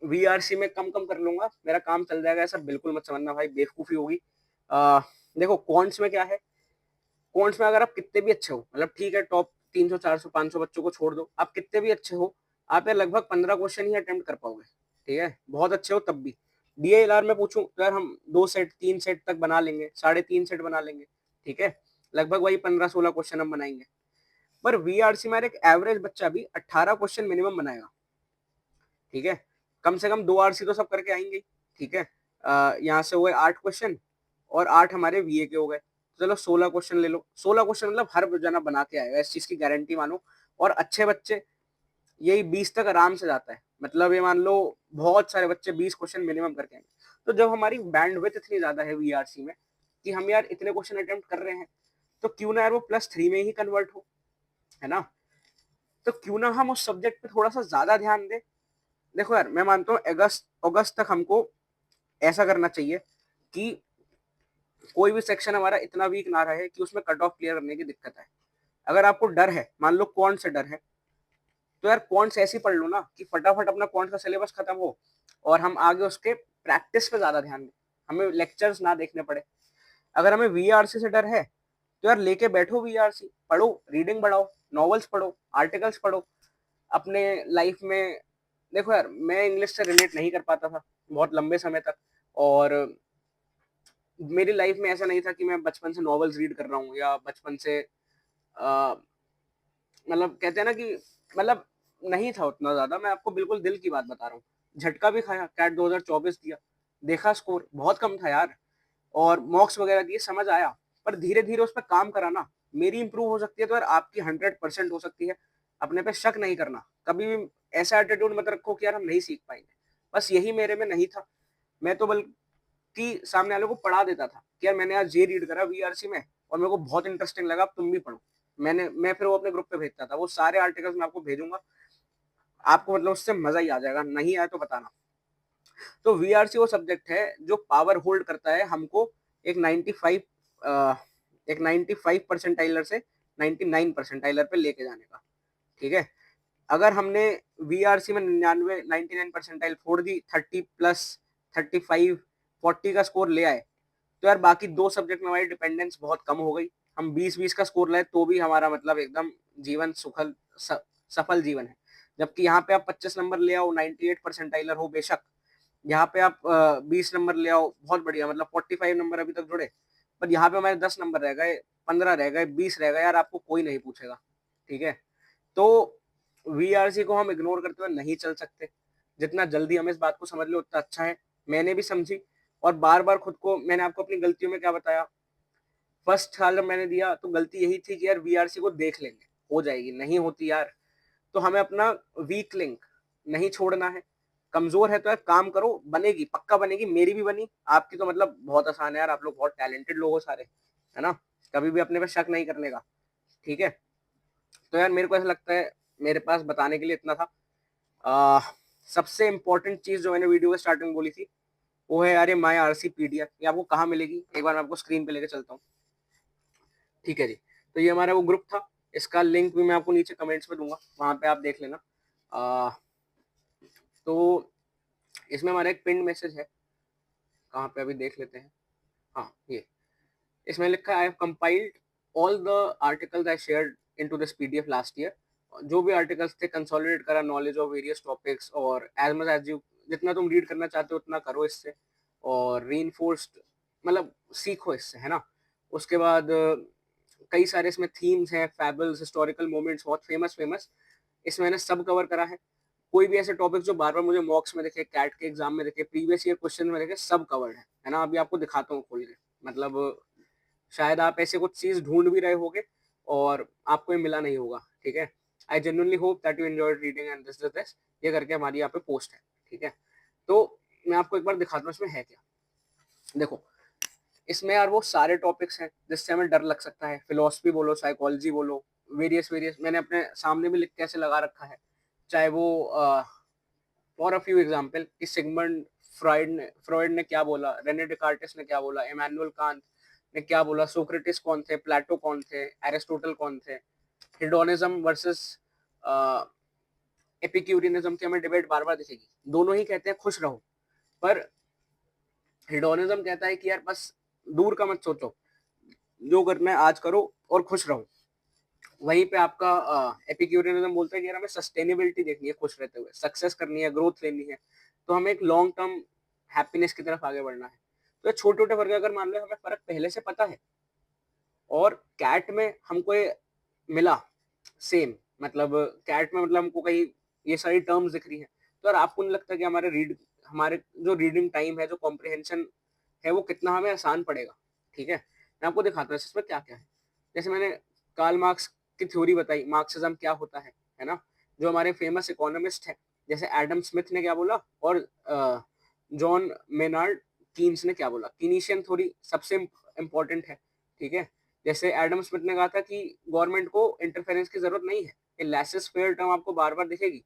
वीआरसी में कम कम कर लूंगा, मेरा काम चल जाएगा, ऐसा बिल्कुल मत समझना भाई, बेवकूफी होगी। देखो कॉन्ट्स में क्या है, कॉन्ट्स में अगर आप कितने भी अच्छे हो, मतलब ठीक है टॉप 300 400 500 बच्चों को छोड़ दो, आप कितने भी अच्छे हो, आप यार लगभग 15 क्वेश्चन ही अटेम्प्ट कर पाओगे, ठीक है, बहुत अच्छे हो तब भी। DILR में पूछूं तो यार हम 2 सेट 3 सेट तक बना लेंगे, 3.5 सेट बना लेंगे, ठीक है, लगभग वही 15-16 क्वेश्चन हम बनाएंगे। पर VRC में एक एवरेज बच्चा भी 18 क्वेश्चन मिनिमम बनाएगा, ठीक है, कम से कम 2 RC तो सब करके आएंगे, ठीक है। यहाँ से हुए 8 क्वेश्चन और 8 हमारे VA के हो गए, चलो 16 क्वेश्चन ले लो। 16 क्वेश्चन मतलब हर जना बना के आएगा, इस चीज की गारंटी मानो। और अच्छे बच्चे यही 20 तक आराम से जाता है, मतलब ये मान लो बहुत सारे बच्चे 20 क्वेश्चन मिनिमम करके आएंगे। तो जब हमारी बैंडविड्थ इतनी ज्यादा है VRC में कि हम यार इतने क्वेश्चन अटेम्प्ट कर रहे हैं, तो क्यों ना यार वो +3 में ही कन्वर्ट हो, है ना। तो क्यों ना हम उस सब्जेक्ट पे थोड़ा सा ज्यादा ध्यान दें। देखो यार मैं मानता हूँ अगस्त अगस्त तक हमको ऐसा करना चाहिए कि कोई भी सेक्शन हमारा इतना वीक ना रहे कि उसमें कट ऑफ क्लियर करने की दिक्कत है। अगर आपको डर है, मान लो कौन से डर है, तो यार कौन ऐसी पढ़ लो ना कि फटाफट अपना कौन का सिलेबस खत्म हो और हम आगे उसके प्रैक्टिस पे ज्यादा ध्यान दें, हमें लेक्चर्स ना देखने पड़े। अगर हमें VRC से डर है तो यार लेके बैठो VRC, पढ़ो, रीडिंग बढ़ाओ, नॉवेल्स पढ़ो, आर्टिकल्स पढ़ो अपने लाइफ में। देखो यार मैं इंग्लिश से रिलेट नहीं कर पाता था बहुत लंबे समय तक, और मेरी लाइफ में ऐसा नहीं था कि मैं बचपन से नॉवेल्स रीड कर रहा हूँ या बचपन से मतलब कहते हैं ना कि मतलब नहीं था उतना ज्यादा। मैं आपको बिल्कुल दिल की बात बता रहा हूँ, झटका भी खाया, कैट 2024 दिया, देखा स्कोर बहुत कम था यार, और मॉक्स वगैरह दिए, समझ आया। पर धीरे धीरे उस पर काम कराना, मेरी इंप्रूव हो सकती है तो यार आपकी 100% हो सकती है। अपने पे शक नहीं करना, कभी भी ऐसा एटीट्यूड मत रखो कि यार हम नहीं सीख पाएंगे। बस यही मेरे में नहीं था। मैं तो बल्कि सामने वाले को पढ़ा देता था कि यार मैंने आज ये रीड करा VRC में और मेरे को बहुत इंटरेस्टिंग लगा, तुम भी पढ़ो। मैं फिर वो अपने ग्रुप पे भेजता था, वो सारे आर्टिकल्स मैं आपको भेजूंगा, आपको मतलब उससे मजा ही आ जाएगा, नहीं आया तो बताना। तो VRC वो सब्जेक्ट है जो पावर होल्ड करता है हमको एक 95 एक 95 परसेंटाइलर से 99 परसेंटाइलर पे लेके जाने का, ठीक है। अगर हमने VRC में 99 परसेंटाइल फोड़ दी, 30+35 40 का स्कोर ले आए, तो यार बाकी 2 सब्जेक्ट में हमारी डिपेंडेंस बहुत कम हो गई। हम 20-20 का स्कोर लाए तो भी हमारा मतलब एकदम जीवन सफल जीवन है। जबकि यहाँ पे आप 25 नंबर ले आओ, 98 परसेंटाइलर हो बेशक, यहाँ पे आप 20 नंबर ले आओ, बहुत बढ़िया, मतलब 45 नंबर अभी तक जुड़े। पर यहाँ पे हमारे 10 नंबर रह गए, 15 रह गए, 20 रह गए, यार आपको कोई नहीं पूछेगा, ठीक है। तो VRC को हम इग्नोर करते हुए नहीं चल सकते। जितना जल्दी हम इस बात को समझ लो उतना अच्छा है। मैंने भी समझी, और बार बार खुद को, मैंने आपको अपनी गलतियों में क्या बताया, फर्स्ट साल जब मैंने दिया तो गलती यही थी कि यार VRC को देख लेंगे, हो जाएगी, नहीं होती यार। तो हमें अपना वीक लिंक नहीं छोड़ना है। कमजोर है तो यार काम करो, बनेगी, पक्का बनेगी, मेरी भी बनी, आपकी तो मतलब बहुत आसान है यार, आप लोग बहुत टैलेंटेड लोग हो सारे, है ना। कभी भी अपने पे शक नहीं करने का, ठीक है। तो यार मेरे को ऐसा लगता है मेरे पास बताने के लिए इतना था। आ, सबसे इंपॉर्टेंट चीज जो मैंने वीडियो के स्टार्टिंग में बोली थी वो है यार ये माई RC PDF, ये आपको कहाँ मिलेगी, एक बार मैं आपको स्क्रीन पे लेके चलता हूँ, ठीक है जी। तो ये हमारा वो ग्रुप था, इसका लिंक भी मैं आपको नीचे कमेंट्स में दूंगा, वहां पे आप देख लेना। तो इसमें हमारा एक पिन मैसेज है, कहाँ पे अभी देख लेते हैं, हाँ ये, इसमें लिखा है I have compiled all the articles I shared into this PDF last year. जो भी आर्टिकल्स थे कंसोलिडेट करा नॉलेज ऑफ वेरियस टॉपिक्स, और एज मच एज यू, जितना तुम रीड करना चाहते हो उतना करो इससे, और रीइंफोर्स्ड मतलब सीखो इससे, है ना। उसके बाद कई सारे इसमें थीम्स हैं, फैबल्स, हिस्टोरिकल मोमेंट्स, बहुत फेमस फेमस, इसमें मैंने सब कवर करा है। कोई भी ऐसे टॉपिक जो बार बार मुझे मॉक्स में दिखे, कैट के एग्जाम में दिखे, प्रीवियस ईयर क्वेश्चन में दिखे, सब कवर्ड है ना। अभी आपको दिखाता हूँ खोल के, मतलब शायद आप ऐसे कुछ चीज ढूंढ भी रहे होगे और आपको ये मिला नहीं होगा, ठीक है। I genuinely hope that you enjoy reading and this ये करके हमारी यहाँ पे पोस्ट है, ठीक है। तो मैं आपको एक बार दिखाता हूँ इसमें है क्या। देखो इसमें यार वो सारे टॉपिक्स हैं जिससे हमें डर लग सकता है, फिलोसफी बोलो, साइकोलॉजी बोलो, वेरियस वेरियस, मैंने अपने सामने भी लिख के ऐसे लगा रखा है। चाहे वो फॉर अ फ्यू एग्जांपल कि सिगमंड फ्रॉइड ने क्या बोला, रेने डिकार्टिस ने क्या बोला, इमैनुअल कांत ने क्या बोला, सोक्रेटिस कौन थे, प्लेटो कौन थे, एरिस्टोटल कौन थे, हेडोनिज्म वर्सेस एपिक्यूरियनिज्म की हमें डिबेट बार बार दिखेगी। दोनों ही कहते हैं खुश रहो, पर हेडोनिज्म कहता है कि यार बस दूर का मत सोचो, जो करना है आज करो और खुश रहो। वहीं पे आपका एपिक्यूरियनिज्म बोलता है कि यार हमें सस्टेनेबिलिटी देखनी है, खुश रहते हुए सक्सेस करनी है, ग्रोथ लेनी है, तो हमें एक लॉन्ग टर्म हैप्पीनेस की तरफ आगे बढ़ना है। तो छोटे छोटे फर्क अगर मान लो हमें फर्क पहले से पता है और कैट में हमको ये मिला सेम, मतलब कैट में मतलब हमको कहीं ये सारी टर्म्स दिख रही हैं, तो यार आपको नहीं लगता कि हमारे जो रीडिंग टाइम है, जो कॉम्प्रिहेंशन है, वो कितना हमें आसान पड़ेगा? ठीक है, मैं आपको दिखाता हूँ इसमें क्या क्या है। जैसे मैंने कार्ल मार्क्स की थ्योरी बताई, मार्क्सिज्म क्या होता है ना, जो हमारे फेमस इकोनॉमिस्ट है, जैसे एडम स्मिथ ने क्या बोला और जॉन मेनार्ड कीन्स ने क्या बोला। कीनीशियन थ्योरी सबसे इंपॉर्टेंट है, ठीक है। जैसे एडम स्मिथ ने कहा था कि गवर्नमेंट को इंटरफेरेंस की जरूरत नहीं है, ये लेसेस फेयर टर्म आपको बार बार दिखेगी,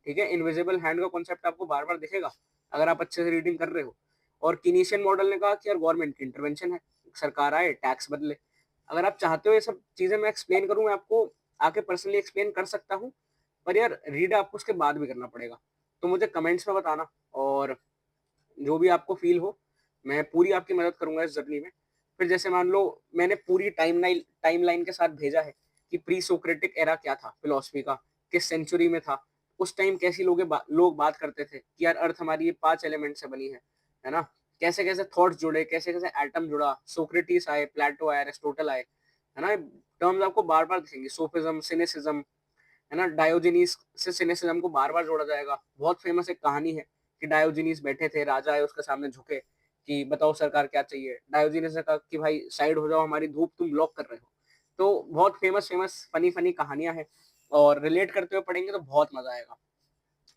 ठीक है। इनविजिबल हैंड का कॉन्सेप्ट आपको बार बार दिखेगा अगर आप अच्छे से रीडिंग कर रहे हो। और कीनीशियन मॉडल ने कहा कि यार गवर्नमेंट की इंटरवेंशन है, सरकार आए टैक्स बदले। अगर आप चाहते हो ये सब चीजें मैं एक्सप्लेन करूँ, मैं आपको आके पर्सनली एक्सप्लेन कर सकता हूँ, पर यार रीड आपको उसके बाद भी करना पड़ेगा। तो मुझे कमेंट्स में बताना, और जो भी आपको फील हो मैं पूरी आपकी मदद करूंगा इस जर्नी में। फिर जैसे मान लो मैंने पूरी टाइमलाइन के साथ भेजा है कि प्री सोक्रेटिक एरा क्या था फिलोसफी का, किस सेंचुरी में था, उस टाइम कैसी लोग बात करते थे कि यार अर्थ हमारी ये 5 एलिमेंट से बनी है ना। कैसे कैसे थॉट्स जुड़े, कैसे कैसे एटम जुड़ा, सोक्रेटिस आए, प्लेटो आए, एरिस्टोटल आए, है ना। टर्म्स आपको बार बार दिखेंगे, सोफिज्म, सिनेसिज्म, है ना। डायोजिनीस से सिनेसिज्म को बार बार जोड़ा जाएगा। बहुत फेमस एक कहानी है कि डायोजिनीस बैठे थे, राजा आए उसके सामने झुके कि बताओ सरकार क्या चाहिए। डायोजिनीस ने कहा कि भाई साइड हो जाओ, हमारी धूप तुम ब्लॉक कर रहे हो। तो बहुत फेमस फेमस फनी फनी कहानियां हैं, और रिलेट करते हुए पढ़ेंगे तो बहुत मजा आएगा।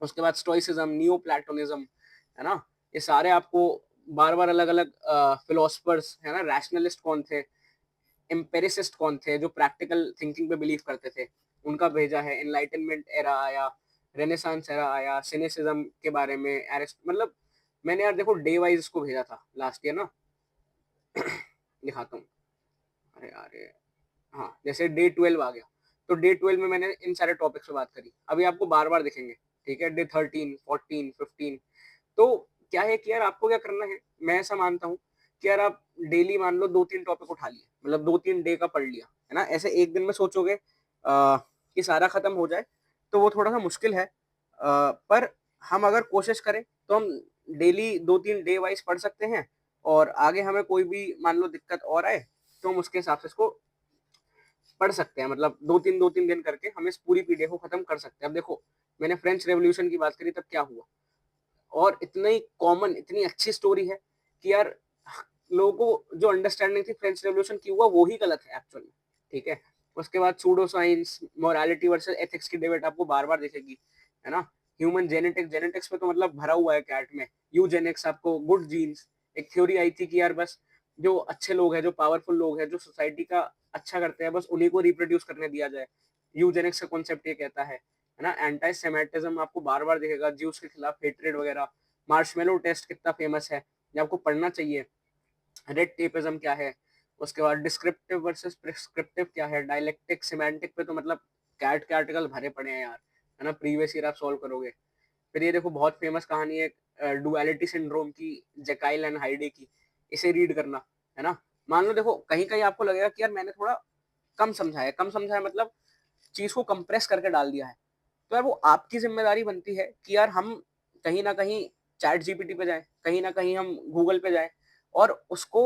उसके बाद स्टोइसिज्म, नियो प्लेटोनिज्म, है ना। ये सारे आपको बार बार अलग अलग फिलोसफर्स, है ना। रैशनलिस्ट कौन थे, एम्पेरिसिस्ट कौन थे, जो प्रैक्टिकल थिंकिंग पे बिलीव करते थे, उनका भेजा है। एनलाइटनमेंट एरा आया, रेनेसांस एरा आया, सिनेसिज्म के बारे में मतलब मैंने यार देखो डे वाइज इसको भेजा था लास्ट ईयर ना। दिखाता हूँ, अरे यार हाँ, जैसे डे 12 आ गया, तो डे 12 में मैंने इन सारे टॉपिक्स पे बात करी, अभी आपको बार बार दिखेंगे, ठीक है। डे 13, 14, 15। तो क्या है कि यार आपको क्या करना है, मैं ऐसा मानता हूँ कि यार आप डेली मान लो 2-3 टॉपिक उठा लिए, मतलब 2-3 डे का पढ़ लिया, है ना। ऐसे एक दिन में सोचोगे कि सारा खत्म हो जाए, तो वो थोड़ा सा मुश्किल है। पर हम अगर कोशिश करें तो हम डेली 2-3 डे वाइज पढ़ सकते हैं, और आगे हमें कोई भी मान लो दिक्कत और आए तो हम उसके हिसाब से इसको पढ़ सकते हैं। मतलब 2-3 दिन करके हम इस पूरी पीडीएफ को खत्म कर सकते हैं। अब देखो मैंने फ्रेंच रेवोल्यूशन की बात करी, तब क्या हुआ, और इतनी कॉमन, इतनी अच्छी स्टोरी है कि यार लोगों को जो अंडरस्टैंडिंग थी फ्रेंच रेवोल्यूशन की हुआ, वो ही गलत है एक्चुअल में, ठीक है। उसके बाद pseudo science, morality versus ethics की डिबेट आपको बार बार दिखेगी, है ना। ह्यूमन जेनेटिक्स, जेनेटिक्स पे तो मतलब भरा हुआ है कैट में। यूजेनिक्स, आपको गुड जीन्स, एक थ्योरी आई थी कि यार बस जो अच्छे लोग हैं, जो पावरफुल लोग हैं, जो सोसाइटी का अच्छा करते हैं, बस उन्हीं को रिप्रोड्यूस करने दिया जाए। यूजेनिक्स का कॉन्सेप्ट ये कहता है ना। एंटी सेमेटिज्म आपको बार बार दिखेगा, ज्यूस के खिलाफ हेट्रेड वगैरह। मार्शमेलो टेस्ट कितना फेमस है, ये आपको पढ़ना चाहिए। रेड टेपिज्म क्या है, उसके बाद डिस्क्रिप्टिव वर्सेस प्रिस्क्रिप्टिव क्या है, डायलेक्टिक, सिमेंटिक पे तो मतलब कैट के आर्टिकल भरे पड़े हैं यार, है ना। प्रीवियस ईयर आप सॉल्व करोगे। फिर ये देखो बहुत फेमस कहानी है डुअलिटी सिंड्रोम की, जेकाइल एंड हाइडे की, इसे रीड करना, है ना। मान लो देखो कहीं कहीं आपको लगेगा कि यार मैंने थोड़ा कम समझाया मतलब चीज को कंप्रेस करके डाल दिया है, तो यार वो आपकी जिम्मेदारी बनती है कि यार हम कहीं ना कहीं चैट जीपीटी पे जाएं, कहीं ना कहीं हम गूगल पे जाएं, और उसको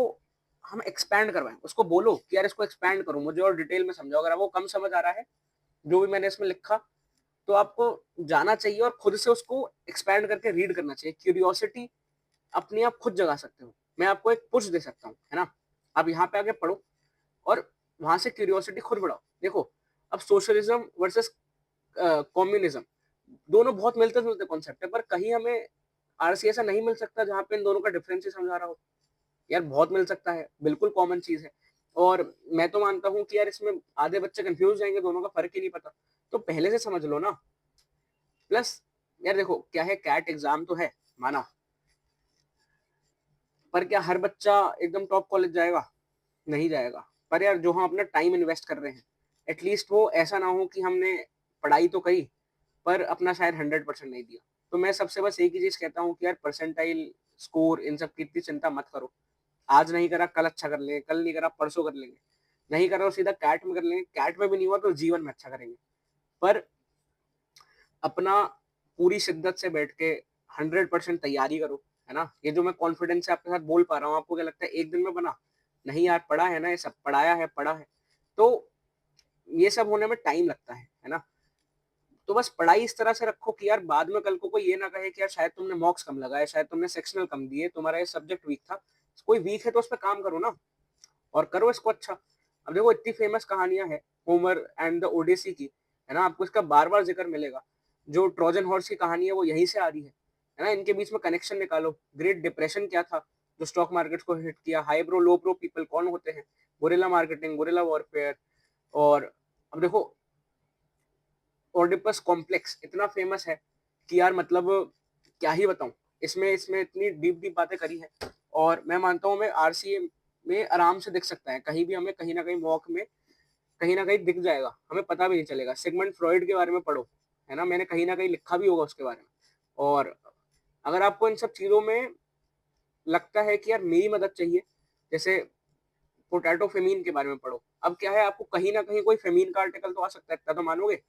हम एक्सपैंड करवाएं। उसको बोलो कि यार इसको एक्सपैंड करो, मुझे और डिटेल में समझाओ। अगर वो कम समझ आ रहा है जो भी मैंने इसमें लिखा, तो आपको जाना चाहिए और खुद से उसको एक्सपैंड करके रीड करना चाहिए। क्यूरियोसिटी अपने आप खुद जगा सकते हो, मैं आपको एक पुश दे सकता हूँ, है ना। आप यहाँ पे आके पढ़ो और वहां से क्यूरियोसिटी खुद बढ़ाओ। देखो अब सोशलिज्म वर्सेस कम्युनिज्म, दोनों बहुत मिलते जुलते कॉन्सेप्ट है, पर कहीं हमें आरसी ऐसा नहीं मिल सकता जहाँ पे इन दोनों का डिफरेंस ही समझा रहा हो। यार बहुत मिल सकता है, बिल्कुल कॉमन चीज है। और मैं तो मानता हूँ कि यार इसमें आधे बच्चे कंफ्यूज जाएंगे, दोनों का फर्क ही नहीं पता, तो पहले से समझ लो ना। प्लस यार देखो क्या है, कैट एग्जाम तो है माना, पर क्या हर बच्चा एकदम टॉप कॉलेज जाएगा? नहीं जाएगा। पर यार जो हम अपना टाइम इन्वेस्ट कर रहे हैं, एटलीस्ट वो ऐसा ना हो कि हमने पढ़ाई तो करी पर अपना शायद 100% नहीं दिया। तो मैं सबसे बस एक ही चीज कहता हूँ कि यार परसेंटाइल, स्कोर, इन सब की इतनी चिंता मत करो। आज नहीं करा कल अच्छा कर लेंगे, कल नहीं करा परसों कर लेंगे, नहीं करा तो सीधा कैट में कर लेंगे, कैट में भी नहीं हुआ तो जीवन में अच्छा करेंगे। पर अपना पूरी शिद्दत से बैठ के 100% तैयारी करो, है ना? ये जो मैं कॉन्फिडेंस से आपके साथ बोल पा रहा हूँ, आपको क्या लगता है 1 दिन में बना? नहीं यार, पढ़ा है ना ये सब, पढ़ाया है, पढ़ा है। तो ये सब होने में टाइम लगता है ना? तो बस पढ़ाई इस तरह से रखो कि यार बाद में कल को कोई ये ना कहे कि यार शायद तुमने मार्क्स कम लगाए, शायद तुमने सेक्शनल कम दिए, तुम्हारा ये सब्जेक्ट वीक था। कोई वीक है तो उस पे काम करो ना, और करो इसको अच्छा। अब देखो इतनी फेमस कहानियाँ हैं होमर एंड द ओडिसी की, है ना? आपको इसका बार-बार ज़िक्र मिलेगा। जो ट्रोजन हॉर्स की कहानी है वो यहीं से आ रही है ना? इनके बीच में कनेक्शन निकालो। ग्रेट डिप्रेशन क्या था जो स्टॉक मार्केट्स को हिट किया? हाई ब्रो, लो ब्रो पीपल कौन होते हैं? Guerrilla marketing, guerrilla warfare. और अब देखो ओडिपस कॉम्प्लेक्स इतना फेमस है कि यार मतलब क्या ही बताऊं। इसमें इसमें इतनी डीप डीप बातें करी है, और मैं मानता हूँ हमें आरसीए में आराम से दिख सकता है, कहीं भी हमें कहीं ना कहीं मॉक में कहीं ना कहीं दिख जाएगा, हमें पता भी नहीं चलेगा। सिगमंड फ्रॉइड के बारे में पढ़ो, है ना? मैंने कहीं ना कहीं लिखा भी होगा उसके बारे में। और अगर आपको इन सब चीजों में लगता है कि यार मेरी मदद चाहिए, जैसे पोटैटो फेमीन के बारे में पढ़ो। अब क्या है, आपको कहीं ना कहीं कोई फेमीन का आर्टिकल तो आ सकता है, इतना तो मानोगे?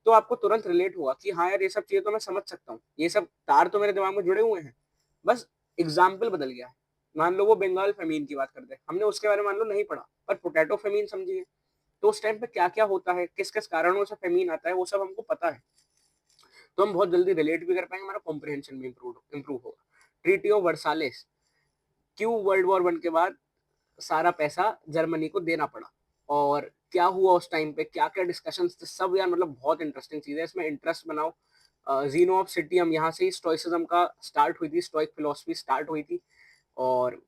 तो आपको तुरंत रिलेट हुआ कि हाँ यार, ये सब चीजें तो मैं समझ सकता हूँ, ये सब तार तो मेरे दिमाग में जुड़े हुए हैं। बस एग्जाम्पल बदल गया है। मान लो वो बंगाल फेमीन की बात करते हैं, हमने उसके बारे में मान लो नहीं पढ़ा, पर पोटैटो फेमीन समझिए। तो उस टाइम पे क्या क्या होता है, किस किस कारणों से फेमीन आता है, वो सब हमको पता है। तो हम बहुत जल्दी रिलेट भी कर पाएंगे, हमारा कॉम्प्रिहेंशन भी इम्प्रूव होगा। ट्रीटी ऑफ वर्सालेस, क्यों वर्ल्ड वॉर वन के बाद सारा पैसा जर्मनी को देना पड़ा, और क्या हुआ उस टाइम पे, क्या क्या डिस्कशंस थे, सब यार मतलब बहुत इंटरेस्टिंग चीज है। इसमें इंटरेस्ट बनाओ। जीनो ऑफ सिटियम, यहाँ से ही स्टोइसिज्म का स्टार्ट हुई थी, स्टोइक फिलोसफी स्टार्ट हुई थी। और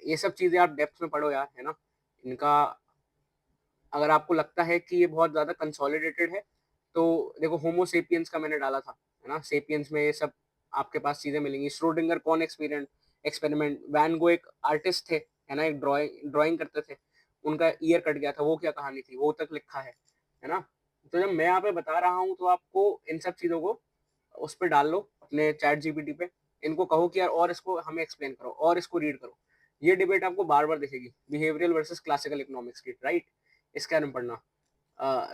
ये सब चीजें आप डेप्थ में पढ़ो यार, है ना? इनका अगर आपको लगता है कि ये बहुत ज्यादा कंसोलिडेटेड है, तो देखो होमो सेपियंस का मैंने डाला था, है ना? सेपियंस में ये सब आपके पास चीजें मिलेंगी। श्रोडिंगर कौन एक्सपेरिमेंट, वैन गो एक आर्टिस्ट थे, है ना? एक ड्राइंग करते थे, उनका ईयर कट गया था, वो क्या कहानी थी, वो तक लिखा है ना? तो जब मैं यहाँ पे बता रहा हूँ तो आपको इन सब चीजों को उस पर डाल लो, अपने चैट जीपीटी पे। इनको कहो कि यार और इसको हमें एक्सप्लेन करो, और इसको रीड करो। ये डिबेट आपको बार बार दिखेगी, बिहेवियरल वर्सेस क्लासिकल इकोनॉमिक्स की, राइट? इसके बारे में पढ़ना।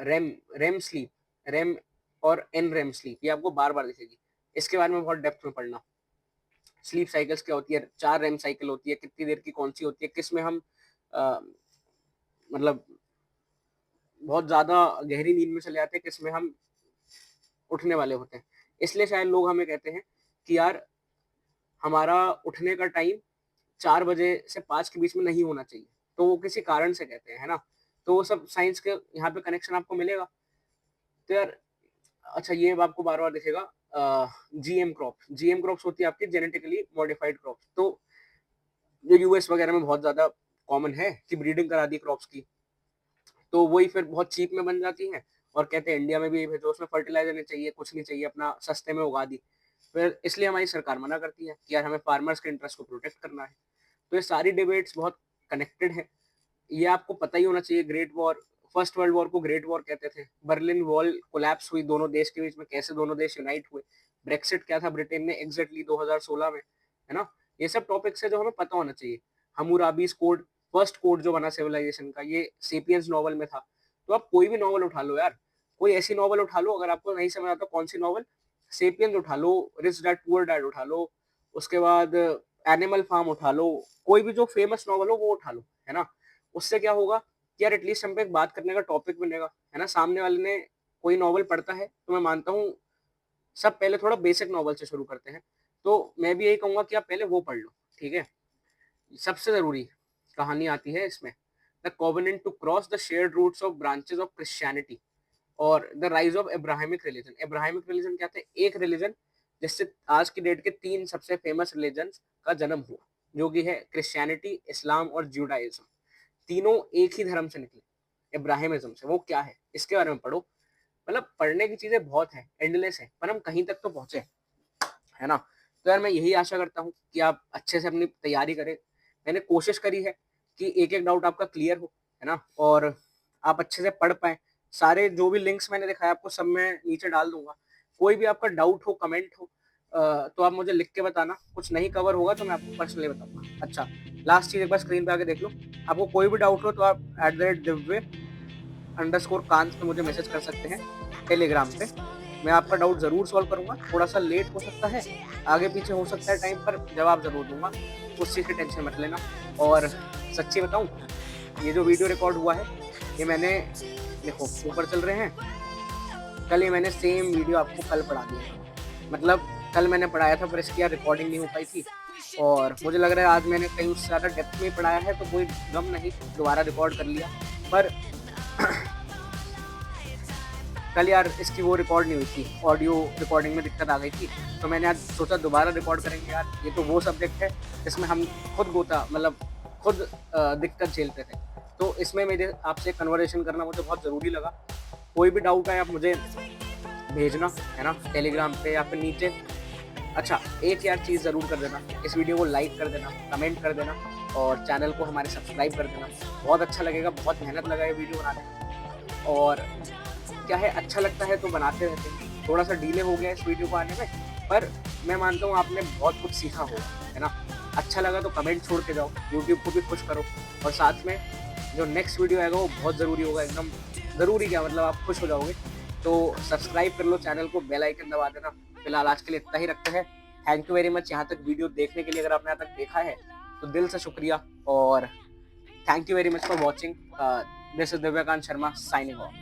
रेम रेम स्लीप, रेम और एन रेम स्लीप, ये आपको बार बार दिखेगी। इसके बारे में बहुत डेप्थ में पढ़ना। स्लीप साइकिल्स क्या होती है, 4 रेम साइकिल होती है, कितनी देर की कौन सी होती है, किस में हम मतलब बहुत ज्यादा गहरी नींद में चले जाते हैं, किस में हम उठने वाले होते हैं। इसलिए शायद लोग हमें कहते हैं कि यार हमारा उठने का टाइम 4 बजे से 5 के बीच में नहीं होना चाहिए, तो वो किसी कारण से कहते हैं, है ना? तो वो सब साइंस के यहाँ पे कनेक्शन आपको मिलेगा। तो यार अच्छा, ये आपको बार बार दिखेगा। जीएम क्रॉप्स होती है आपकी जेनेटिकली मॉडिफाइड क्रॉप्स। तो जो यूएस वगैरह में बहुत ज्यादा कॉमन है कि ब्रीडिंग करा दी क्रॉप्स की, तो वही फिर बहुत चीप में बन जाती हैं, और कहते हैं इंडिया में भी भेजो, उसमें फर्टिलाइजर नहीं चाहिए, कुछ नहीं चाहिए, अपना सस्ते में उगा दी। फिर इसलिए हमारी सरकार मना करती है कि यार हमें फार्मर्स के इंटरेस्ट को प्रोटेक्ट करना है। तो ये सारी डिबेट्स बहुत कनेक्टेड है। ये आपको पता ही होना चाहिए। Great war, first world war को ग्रेट वॉर कहते थे। बर्लिन वॉल कोलैप्स हुई दोनों देश के बीच में, कैसे दोनों देश यूनाइट हुए। ब्रेक्सिट क्या था ब्रिटेन ने एग्जैक्टली 2016 में, है ना? ये सब टॉपिक्स है जो हमें पता होना चाहिए। हमूराबीज कोड, फर्स्ट कोड जो बना सिविलाइजेशन का, ये सेपियंस नॉवल में था। तो आप कोई भी नॉवल उठा लो यार, कोई ऐसी नॉवल उठा लो, अगर आपको नहीं समझ आता कौन सी नॉवल, सेपियंस उठा लो, रिच डैड पुअर डैड उठा लो, उसके बाद एनिमल फार्म उठा लो, कोई भी जो फेमस नॉवल हो वो उठा लो, है ना? उससे क्या होगा कि यार एटलीस्ट हम पे एक बात करने का टॉपिक बनेगा, है ना? सामने वाले ने कोई नॉवल पढ़ता है तो मैं मानता हूँ सब पहले थोड़ा बेसिक नॉवल से शुरू करते हैं, तो मैं भी यही कहूंगा कि आप पहले वो पढ़ लो, ठीक है? सबसे जरूरी कहानी आती है इसमें, the covenant to cross the shared roots of branches of Christianity और the rise of Abrahamic religion. Abrahamic religion क्या थे? एक रिलीजन जिससे आज की डेट के 3 सबसे फेमस रिलीजन का जन्म हुआ, जो कि है क्रिश्चियनिटी, इस्लाम और जुडाइज्म। तीनों एक ही धर्म से निकले, इब्राहिमिज्म से। वो क्या है इसके बारे में पढ़ो। मतलब पढ़ने की चीजें बहुत है, एंडलेस है, पर हम कहीं तक तो पहुंचे, है ना? तो यार मैं यही आशा करता हूँ कि आप अच्छे से अपनी तैयारी करें। मैंने कोशिश करी है कि एक एक डाउट आपका क्लियर हो, है ना? और आप अच्छे से पढ़ पाए। सारे जो भी लिंक्स मैंने दिखाया आपको सब मैं नीचे डाल दूंगा। कोई भी आपका डाउट हो, कमेंट हो, तो आप मुझे लिख के बताना। कुछ नहीं कवर होगा तो मैं आपको पर्सनली बताऊंगा। अच्छा, लास्ट चीज एक बार स्क्रीन पे आके देख लो। आपको कोई भी डाउट हो तो आप @diव्य_कांत पे मुझे मैसेज कर सकते हैं टेलीग्राम पे। मैं आपका डाउट ज़रूर सॉल्व करूँगा, थोड़ा-सा लेट हो सकता है, आगे-पीछे हो सकता है टाइम, पर जवाब ज़रूर दूँगा, उस चीज़ की टेंशन मत लेना। और सच्ची बताऊँ, ये जो वीडियो रिकॉर्ड हुआ है, ये मैंने देखो ऊपर चल रहे हैं, कल ही मैंने सेम वीडियो आपको कल पढ़ा दिया है। मतलब कल मैंने पढ़ाया था पर इसकी यार रिकॉर्डिंग नहीं हो पाई थी, और मुझे लग रहा है आज मैंने कहीं उससे ज़्यादा डेप्थ में पढ़ाया है, तो कोई गम नहीं, दोबारा रिकॉर्ड कर लिया। पर कल यार इसकी वो रिकॉर्ड नहीं हुई थी, ऑडियो रिकॉर्डिंग में दिक्कत आ गई थी, तो मैंने आज सोचा दोबारा रिकॉर्ड करेंगे यार, ये तो वो सब्जेक्ट है जिसमें हम खुद दिक्कत झेलते थे। तो इसमें मेरे आपसे कन्वर्सेशन करना मुझे बहुत ज़रूरी लगा। कोई भी डाउट है आप मुझे भेजना, है ना, टेलीग्राम पे या फिर नीचे। अच्छा, एक यार चीज़ ज़रूर कर देना, इस वीडियो को लाइक कर देना, कमेंट कर देना और चैनल को हमारे सब्सक्राइब कर देना। बहुत अच्छा लगेगा, बहुत मेहनत लगा ये वीडियो बनाने में, और क्या है, अच्छा लगता है तो बनाते रहते हैं। थोड़ा सा डिले हो गया इस वीडियो को आने में, पर मैं मानता हूँ आपने बहुत कुछ सीखा होगा, है ना। अच्छा लगा तो कमेंट छोड़ के जाओ, यूट्यूब को भी खुश करो, और साथ में जो नेक्स्ट वीडियो आएगा वो बहुत ज़रूरी होगा, एकदम ज़रूरी, क्या मतलब आप खुश हो जाओगे। तो सब्सक्राइब कर लो चैनल को, बेल आइकन दबा देना। फिलहाल आज के लिए इतना ही रखते हैं। थैंक यू वेरी मच यहाँ तक वीडियो देखने के लिए। अगर आपने यहाँ तक देखा है तो दिल से शुक्रिया, और thank you very much for watching. This is Divyakant Sharma signing of.